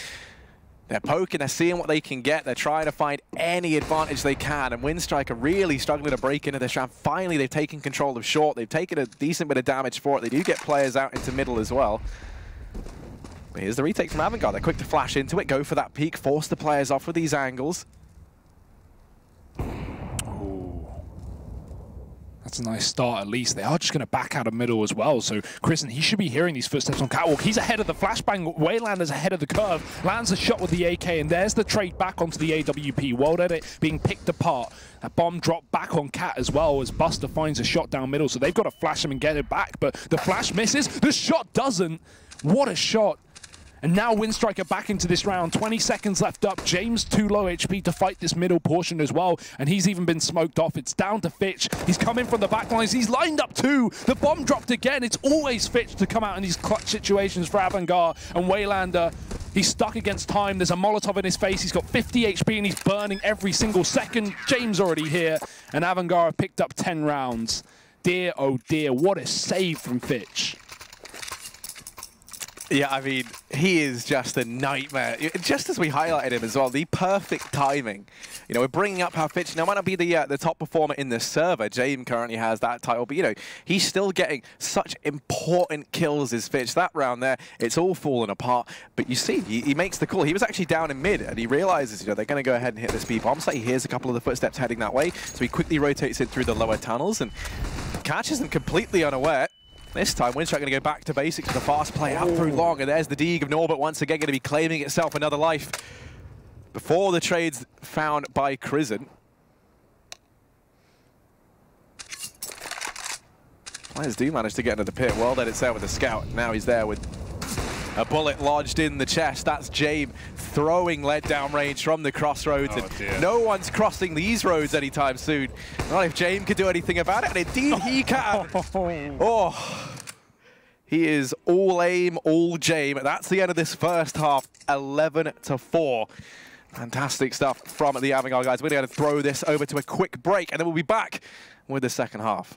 They're poking, they're seeing what they can get, they're trying to find any advantage they can, and Winstrike are really struggling to break into this round. Finally, they've taken control of short, they've taken a decent bit of damage for it. They do get players out into middle as well. But here's the retake from AVANGAR. They're quick to flash into it, go for that peek, force the players off with these angles. That's a nice start, at least. They are just going to back out of middle as well. So, Krisen, he should be hearing these footsteps on Catwalk. He's ahead of the flashbang. Waylander's ahead of the curve. Lands a shot with the AK, and there's the trade back onto the AWP. World Edit being picked apart. That bomb dropped back on Cat as well as Buster finds a shot down middle. So they've got to flash him and get it back. But the flash misses. The shot doesn't. What a shot. And now Winstrike are back into this round. 20 seconds left up. James too low HP to fight this middle portion as well. And he's even been smoked off. It's down to Fitch. He's coming from the back lines. He's lined up too. The bomb dropped again. It's always Fitch to come out in these clutch situations for AVANGAR. And Waylander, he's stuck against time. There's a Molotov in his face. He's got 50 HP and he's burning every single second. James already here. And AVANGAR have picked up 10 rounds. Dear, oh dear, what a save from Fitch. Yeah, I mean, he is just a nightmare. Just as we highlighted him as well, the perfect timing. You know, we're bringing up how Fitch now might not be the top performer in the server. James currently has that title, but you know, he's still getting such important kills as Fitch. That round there, it's all falling apart. But you see, he makes the call. He was actually down in mid, and he realizes, you know, they're going to go ahead and hit this B bomb site. He hears a couple of the footsteps heading that way, so he quickly rotates it through the lower tunnels and catches them completely unaware. This time, Winstrike going to go back to basics with a fast play out through long, and there's the Deeg of Norbert once again going to be claiming itself another life before the trade's found by Krisen. Players do manage to get into the pit. World Edit's there with the scout. Now he's there with a bullet lodged in the chest. That's James throwing lead down range from the crossroads. And no one's crossing these roads anytime soon. Not if James could do anything about it, and indeed he can. Oh, he is all aim, all James. That's the end of this first half, 11-4. Fantastic stuff from the AVANGAR guys. We're going to throw this over to a quick break, and then we'll be back with the second half.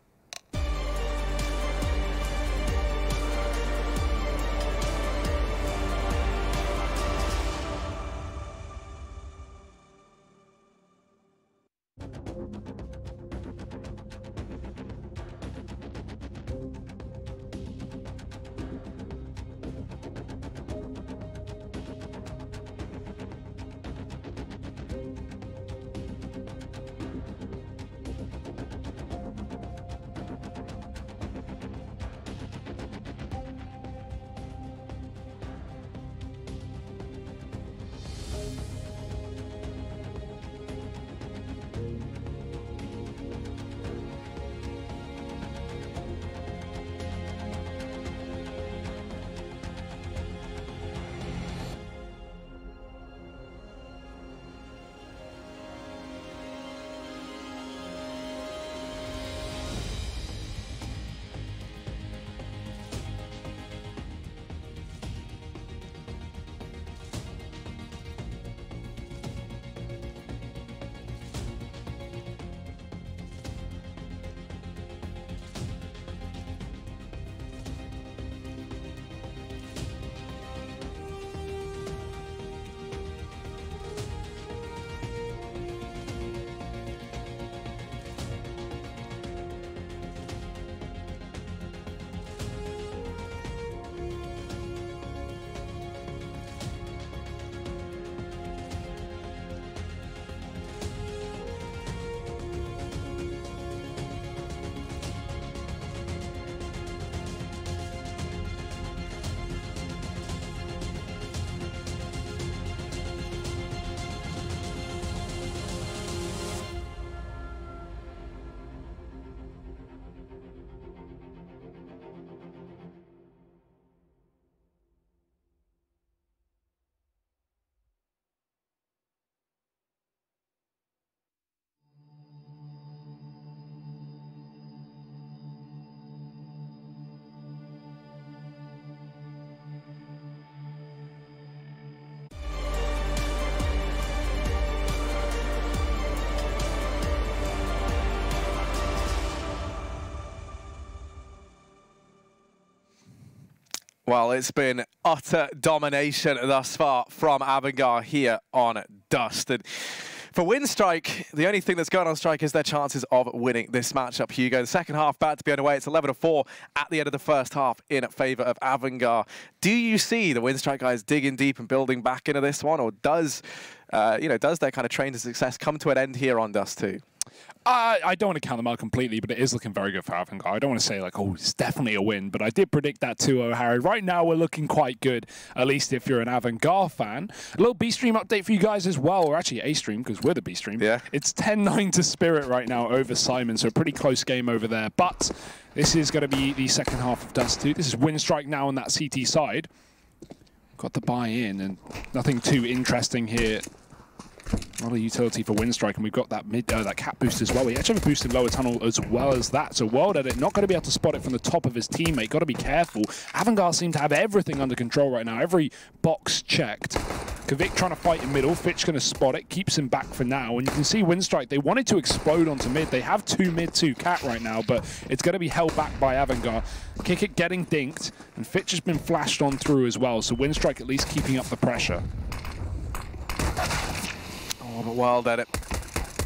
Well, it's been utter domination thus far from AVANGAR here on Dust. And for Winstrike, the only thing that's going on strike is their chances of winning this matchup, Hugo. The second half about to be underway. It's 11-4 at the end of the first half in favour of AVANGAR. Do you see the Winstrike guys digging deep and building back into this one, or does their kind of train to success come to an end here on Dust2? I don't want to count them out completely, but it is looking very good for AVANGAR. I don't want to say, like, oh, it's definitely a win, but I did predict that too, Harry. Right now, we're looking quite good, at least if you're an AVANGAR fan. A little B-Stream update for you guys as well, or actually A-Stream, because we're the B-Stream. Yeah. It's 10-9 to Spirit right now over Simon, so a pretty close game over there. But this is going to be the second half of Dust2. This is Winstrike now on that CT side. Got the buy-in, and nothing too interesting here. A lot of utility for Winstrike, and we've got that that cap boost as well. We actually have a boost in lower tunnel as well as that. So World Edit not going to be able to spot it from the top of his teammate. Got to be careful. AVANGAR seem to have everything under control right now. Every box checked. Kavik trying to fight in middle. Fitch going to spot it. Keeps him back for now. And you can see Winstrike, they wanted to explode onto mid. They have 2 mid, 2 cat right now, but it's going to be held back by AVANGAR. Kick it getting dinked, and Fitch has been flashed on through as well. So Winstrike at least keeping up the pressure. Oh, but Wild Edit.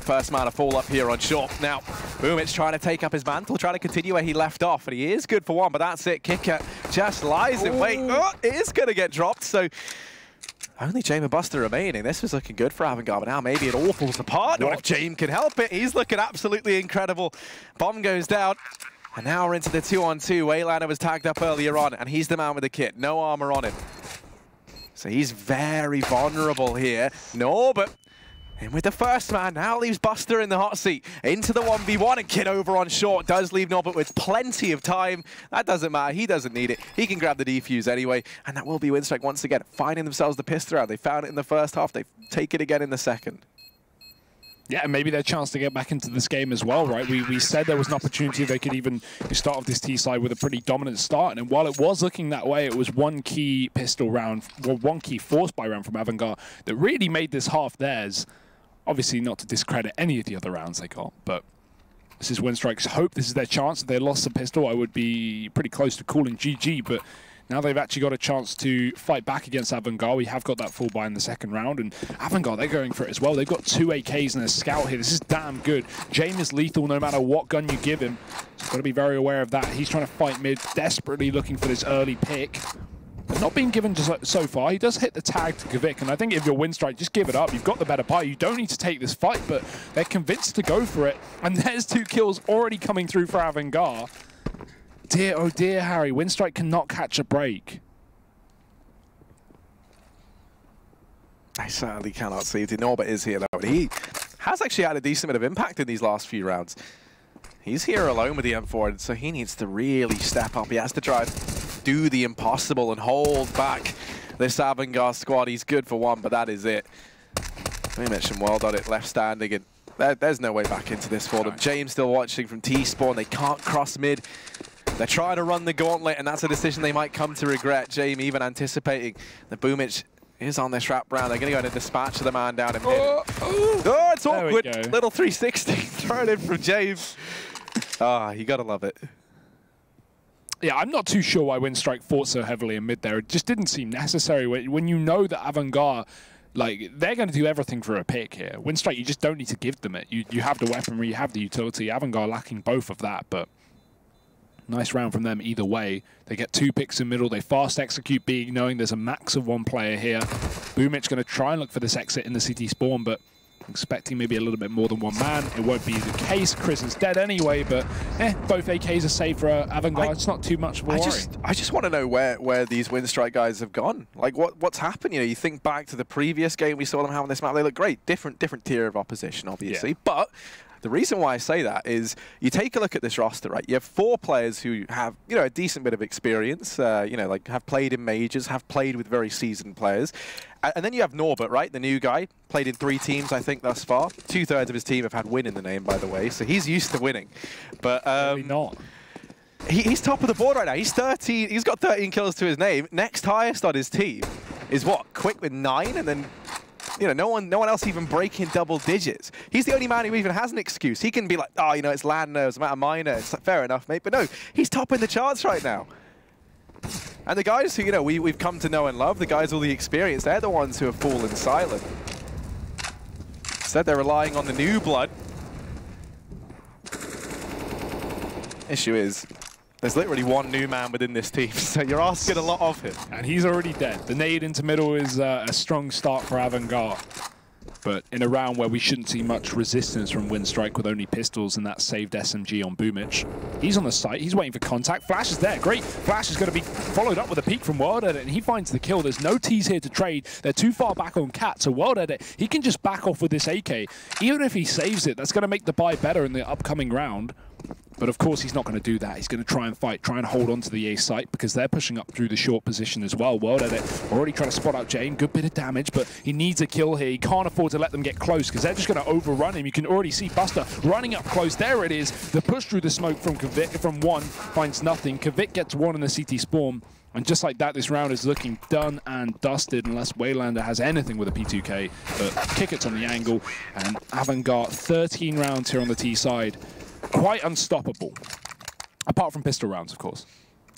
First man to fall up here on short. Now, Boomich trying to take up his mantle, trying to continue where he left off, and he is good for one, but that's it. Kicker just lies in wait. Oh, it is going to get dropped, so only James and Buster remaining. This was looking good for AVANGAR, but now maybe it all falls apart. Not if James can help it. He's looking absolutely incredible. Bomb goes down. And now we're into the 2-on-2. Waylander was tagged up earlier on, and he's the man with the kit. No armor on him. So he's very vulnerable here. No, but in with the first man, now leaves Buster in the hot seat. Into the 1v1, and Kid over on short does leave Norbert with plenty of time. That doesn't matter, he doesn't need it. He can grab the defuse anyway, and that will be Winstrike once again, finding themselves the pistol round. They found it in the first half, they take it again in the second. Yeah, and maybe their chance to get back into this game as well, right? We said there was an opportunity they could even start off this T side with a pretty dominant start, and while it was looking that way, it was one key pistol round, well, one key force buy round from AVANGAR that really made this half theirs. Obviously not to discredit any of the other rounds they got, but this is Winstrike's hope. This is their chance. If they lost the pistol, I would be pretty close to calling GG, but now they've actually got a chance to fight back against AVANGAR. We have got that full buy in the second round, and AVANGAR, they're going for it as well. They've got 2 AKs and a scout here. This is damn good. James is lethal no matter what gun you give him. So got to be very aware of that. He's trying to fight mid, desperately looking for this early pick. But not being given just so far. He does hit the tag to Kavik, and I think if you're Winstrike, just give it up. You've got the better buy. You don't need to take this fight, but they're convinced to go for it. And there's 2 kills already coming through for AVANGAR. Dear, oh dear, Harry. Winstrike cannot catch a break. I certainly cannot see it. Norbert is here, though, and he has actually had a decent bit of impact in these last few rounds. He's here alone with the M4, and so he needs to really step up. He has to try and do the impossible and hold back this AVANGAR squad. He's good for one, but that is it. We mentioned World on it, left standing, and there's no way back into this for them. James still watching from T-spawn. They can't cross mid. They're trying to run the gauntlet, and that's a decision they might come to regret. James even anticipating the Boomich is on this wrap round. They're going to go and dispatch the man down in mid. Oh, it's awkward. Little 360 thrown in from James. Ah, you got to love it. Yeah, I'm not too sure why Winstrike fought so heavily in mid there. It just didn't seem necessary when you know that AVANGAR, like, they're going to do everything for a pick here. Winstrike, you just don't need to give them it. You have the weaponry, you have the utility. AVANGAR lacking both of that, but nice round from them either way. They get 2 picks in middle. They fast execute B, knowing there's a max of 1 player here. Boomich going to try and look for this exit in the CT spawn, but expecting maybe a little bit more than 1 man. It won't be the case. Chris is dead anyway, but both AKs are safe for AVANGAR. It's not too much of a worry. I just want to know where these Winstrike guys have gone. Like, what's happened? You know, you think back to the previous game we saw them have on this map. They look great. Different tier of opposition, obviously. Yeah. But the reason why I say that is you take a look at this roster, right? You have 4 players who have, you know, a decent bit of experience, you know, like have played in majors, have played with very seasoned players. And then you have Norbert, right? The new guy, played in 3 teams, I think, thus far. 2/3 of his team have had win in the name, by the way, so he's used to winning. But really not. He's top of the board right now. He's 13. He's got 13 kills to his name. Next highest on his team is what? Quick with 9, and then, you know, no one else even breaking double digits. He's the only man who even has an excuse. He can be like, oh, you know, it's land nerves, I'm out of minor. It's like, fair enough, mate. But no, he's topping the charts right now. And the guys who, you know, we've come to know and love, the guys with the experience, they're the ones who have fallen silent. Instead, they're relying on the new blood. Issue is, there's literally one new man within this team, so you're asking a lot of him. And he's already dead. The nade into middle is a strong start for AVANGAR. But in a round where we shouldn't see much resistance from Winstrike with only pistols and that saved SMG on Boomich. He's on the site, he's waiting for contact. Flash is there, great. Flash is going to be followed up with a peek from World Edit, and he finds the kill. There's no T's here to trade. They're too far back on Cat, so World Edit, he can just back off with this AK. Even if he saves it, that's going to make the buy better in the upcoming round. But of course, he's not going to do that. He's going to try and fight, try and hold on to the A site because they're pushing up through the short position as well. World Edit already trying to spot out Jane. Good bit of damage, but he needs a kill here. He can't afford to let them get close because they're just going to overrun him. You can already see Buster running up close. There it is. The push through the smoke from Kavik, from one, finds nothing. Kavik gets one in the CT spawn. And just like that, this round is looking done and dusted unless Waylander has anything with a P2K. But Kickett's on the angle, and AVANGAR 13 rounds here on the T side. Quite unstoppable. Apart from pistol rounds, of course.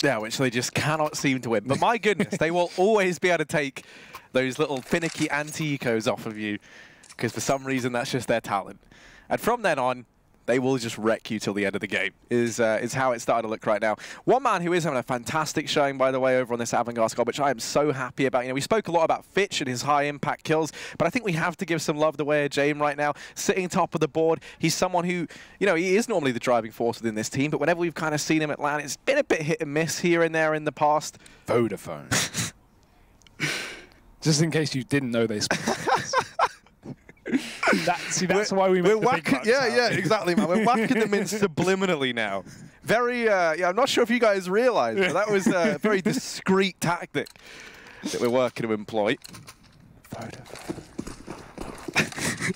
Yeah, which they just cannot seem to win. But my goodness, they will always be able to take those little finicky anti-ecos off of you because for some reason that's just their talent. And from then on, they will just wreck you till the end of the game, is how it's starting to look right now. One man who is having a fantastic showing, by the way, over on this AVANGAR squad, which I am so happy about. You know, we spoke a lot about Fitch and his high-impact kills, but I think we have to give some love to Waya Jame right now. Sitting top of the board, he's someone who, you know, he is normally the driving force within this team, but whenever we've kind of seen him at LAN, it's been a bit hit and miss here and there in the past. Vodafone. Just in case you didn't know this. That's why we make the big bucks. Yeah, exactly, man. We're whacking them in subliminally now. Very, yeah, I'm not sure if you guys realize, but that was a very discreet tactic that we're working to employ.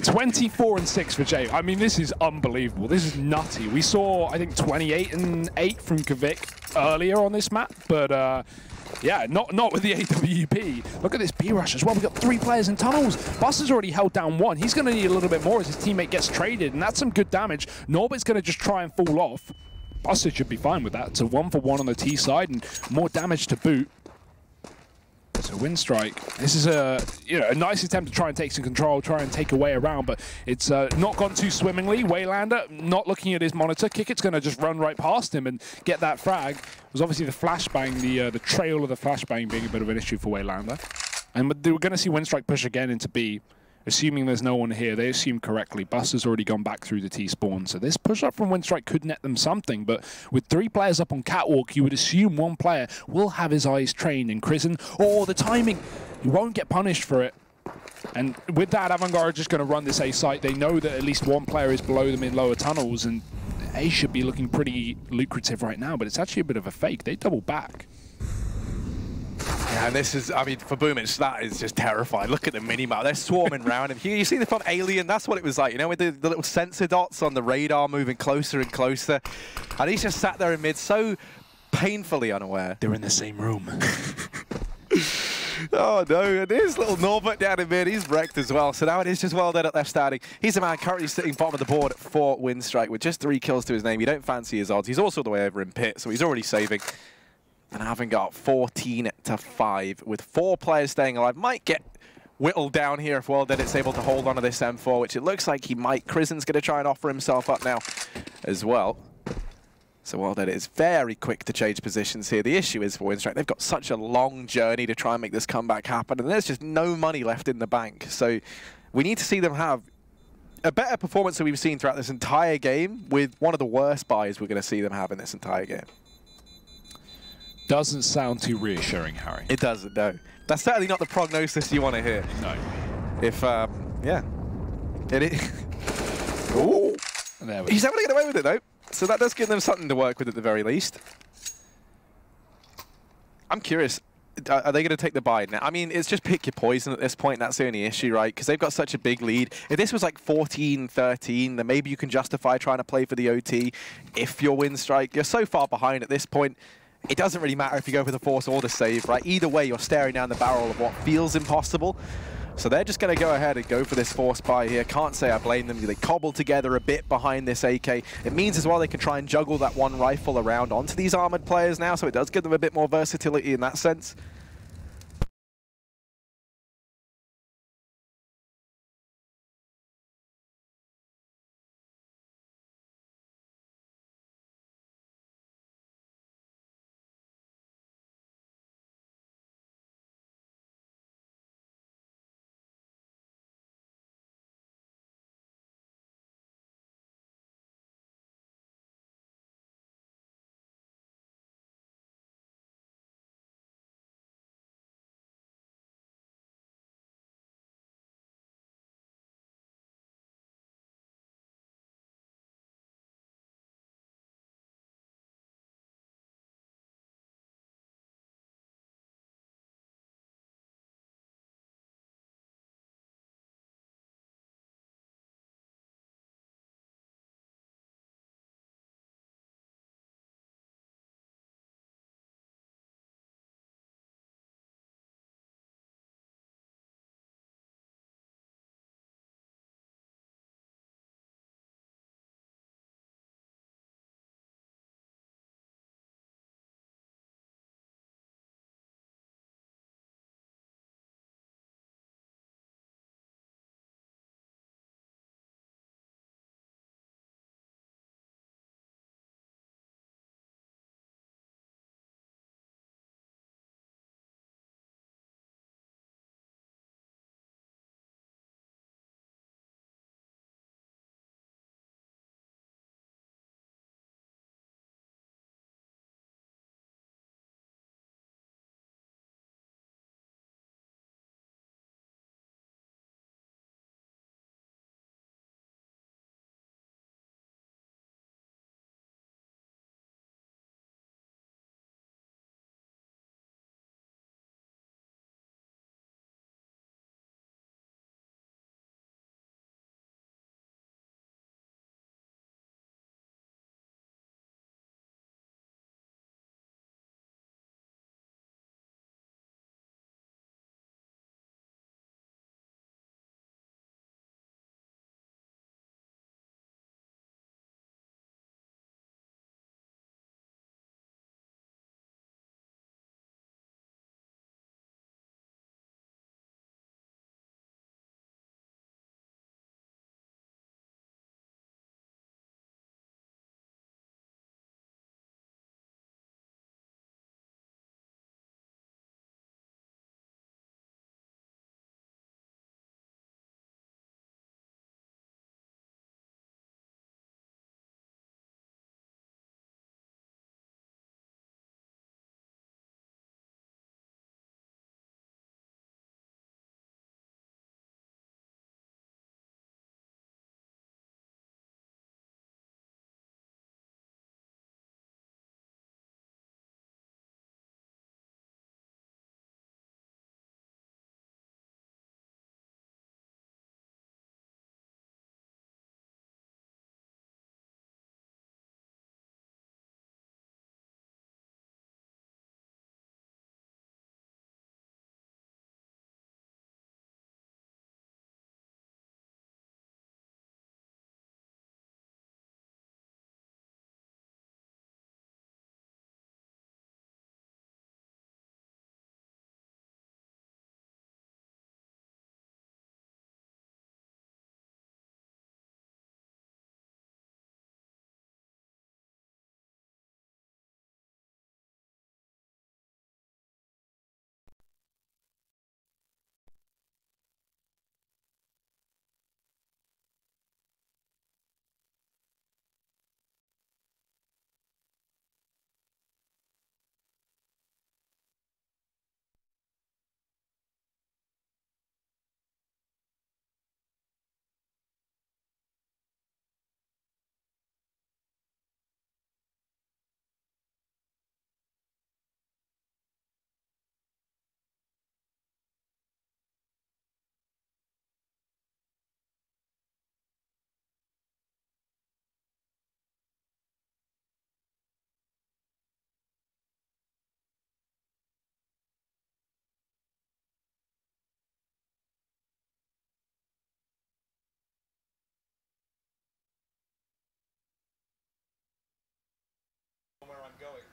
24 and 6 for Jay. I mean, this is unbelievable. This is nutty. We saw, I think, 28 and 8 from Kavik earlier on this map, but yeah, not with the AWP. Look at this B rush as well. We've got 3 players in tunnels. Buster's already held down 1. He's going to need a little bit more as his teammate gets traded, and that's some good damage. Norbit's going to just try and fall off. Buster should be fine with that. So 1-for-1 on the T side and more damage to boot. So Winstrike, this is a nice attempt to try and take some control, try and take away around, but it's not gone too swimmingly. Waylander not looking at his monitor. Kickett's going to just run right past him and get that frag. It was obviously the flashbang, the trail of the flashbang being a bit of an issue for Waylander. And we're going to see Winstrike push again into B. Assuming there's no one here, they assume correctly. Buster's already gone back through the T-spawn, so this push-up from Winstrike could net them something, but with 3 players up on Catwalk, you would assume one player will have his eyes trained in Crizzen, or the timing, he won't get punished for it. And with that, AVANGAR are just going to run this A site. They know that at least one player is below them in lower tunnels, and A should be looking pretty lucrative right now, but it's actually a bit of a fake. They double back. Yeah, and this is, I mean, for Boomich, that is just terrifying. Look at the mini-map. They're swarming around him. You see the from Alien? That's what it was like, you know, with the little sensor dots on the radar moving closer and closer. And he's just sat there in mid, so painfully unaware. They're in the same room. Oh, no. And there's little Norbert down in mid. He's wrecked as well. So now it is just World Edit left standing. He's a man currently sitting bottom of the board for Winstrike with just 3 kills to his name. You don't fancy his odds. He's also the way over in pit, so he's already saving. And AVANGAR 14-5 with 4 players staying alive. Might get whittled down here if World Edit's able to hold on to this M4, which it looks like he might. Crizzen's going to try and offer himself up now as well. So World Edit is very quick to change positions here. The issue is for Winstrike, they've got such a long journey to try and make this comeback happen, and there's just no money left in the bank. So we need to see them have a better performance than we've seen throughout this entire game, with one of the worst buys we're going to see them have in this entire game. Doesn't sound too reassuring, Harry. It doesn't, no. That's certainly not the prognosis you want to hear. No. If, yeah. It is. Ooh. He's able to get away with it, though. So that does give them something to work with at the very least. I'm curious. Are they going to take the buy now? I mean, it's just pick your poison at this point. That's the only issue, right? Because they've got such a big lead. If this was like 14-13, then maybe you can justify trying to play for the OT. If you're Winstrike, you're so far behind at this point. It doesn't really matter if you go for the force or the save, right? Either way, you're staring down the barrel of what feels impossible. So they're just going to go ahead and go for this force buy here. Can't say I blame them. They cobbled together a bit behind this AK. It means as well they can try and juggle that one rifle around onto these armored players now, so it does give them a bit more versatility in that sense.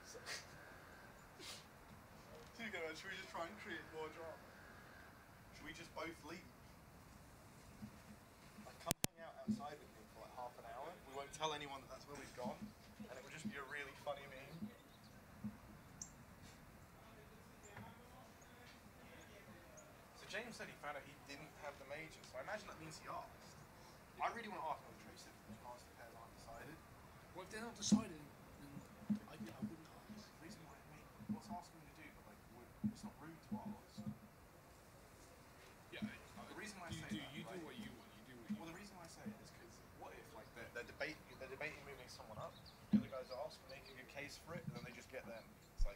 Should we just try and create more drama? Should we just both leave? Like, come hang out outside with me for like half an hour. We won't tell anyone that that's where we've gone, and it will just be a really funny meme. So James said he found out he didn't have the major, so I imagine that means he asked. I really want to ask whether Tracy said the master pairs aren't decided. Well, if they're not decided, then I wouldn't ask. The reason why, mate, what's asking to do? But like, it's not rude to ask. Yeah, The reason why I say that, you do what you want. You do what you well, want. the reason why I say it is because what if like they're debating moving someone up, the other guys ask, make a good case for it, and then they just get them. It's like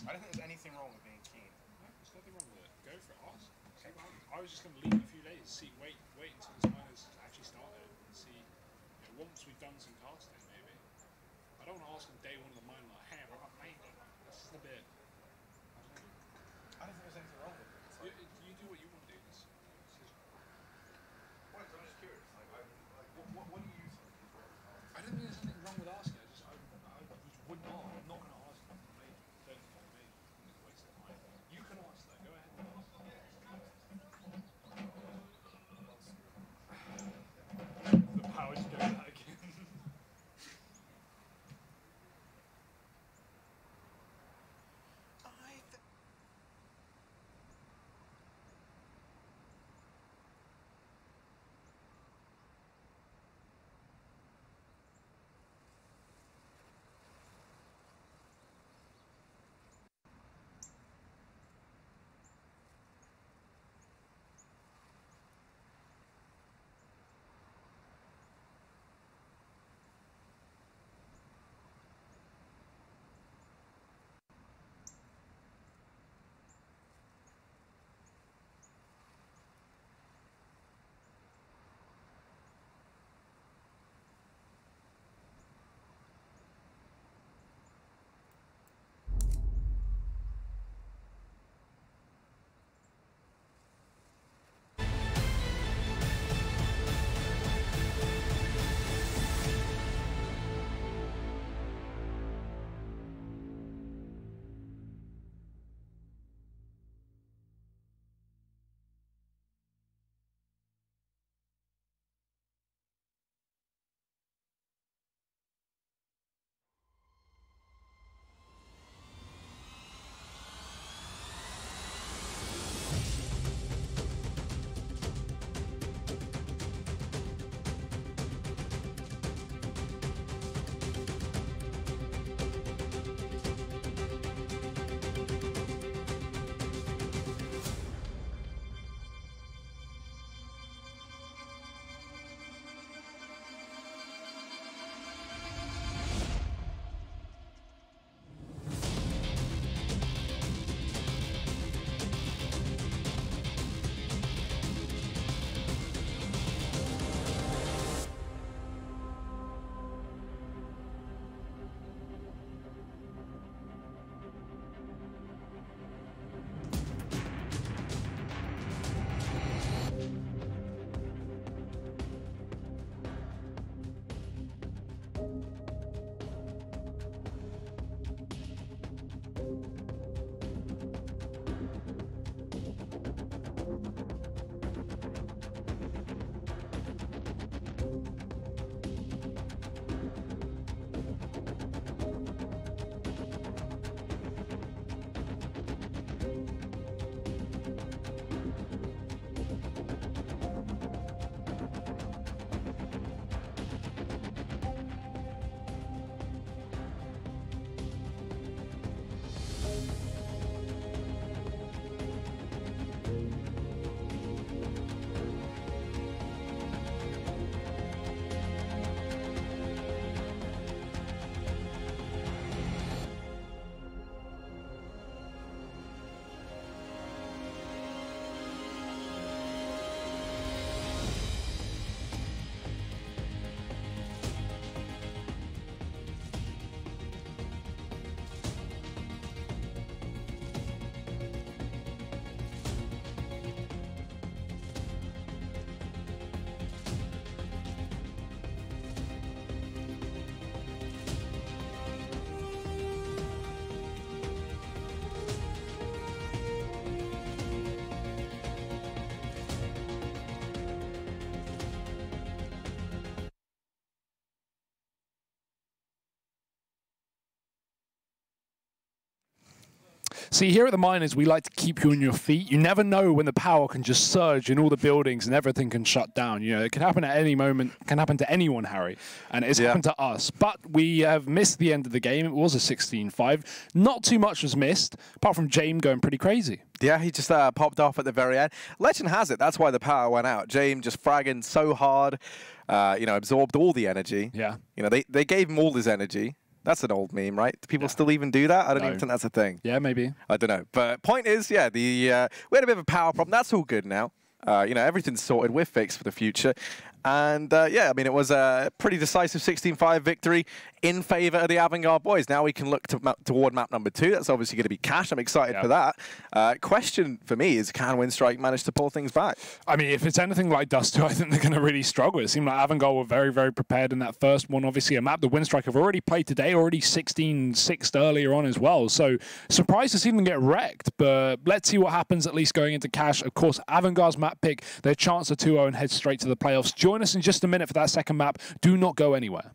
I don't think there's anything wrong with being keen. No, there's nothing wrong with it. Go for it. Ask. See what happens. I was just going to leave in a few days. See, wait until the minors actually started, and see. You know, once we've done some casting, maybe. I don't want to ask on day one of the minor like, hey, we're not made. This is a bit. I don't think there's anything wrong with it. It's like, You do what you want to do. This. I'm just curious. What do you think? I don't think there's anything wrong with asking. I would not. I'm not going to ask them for me. Don't tell me. It's a waste of time. You can ask that. Go ahead and ask. The power to go back again. See, here at the Miners, we like to keep you on your feet. You never know when the power can just surge in all the buildings and everything can shut down. You know, it can happen at any moment, can happen to anyone, Harry. And it's happened to us. But we have missed the end of the game. It was a 16-5. Not too much was missed, apart from James going pretty crazy. Yeah, he just popped off at the very end. Legend has it, that's why the power went out. James just fragging so hard, you know, absorbed all the energy. Yeah. You know, they gave him all his energy. That's an old meme, right? Do people still even do that? I don't even think that's a thing. Yeah, maybe. I don't know. But point is, yeah, we had a bit of a power problem. That's all good now. You know, everything's sorted. We're fixed for the future. And, yeah, I mean, it was a pretty decisive 16-5 victory in favor of the AVANGAR boys. Now we can look toward map number 2. That's obviously going to be Cash. I'm excited for that. Question for me is, can Winstrike manage to pull things back? I mean, if it's anything like Dust2, I think they're going to really struggle. It seemed like AVANGAR were very, very prepared in that first one. Obviously, a map that Winstrike have already played today, already 16-6 earlier on as well. So, surprised to see them get wrecked. But let's see what happens, at least going into Cash. Of course, AVANGAR's map pick, their chance of 2-0 and head straight to the playoffs. Join us in just a minute for that second map. Do not go anywhere.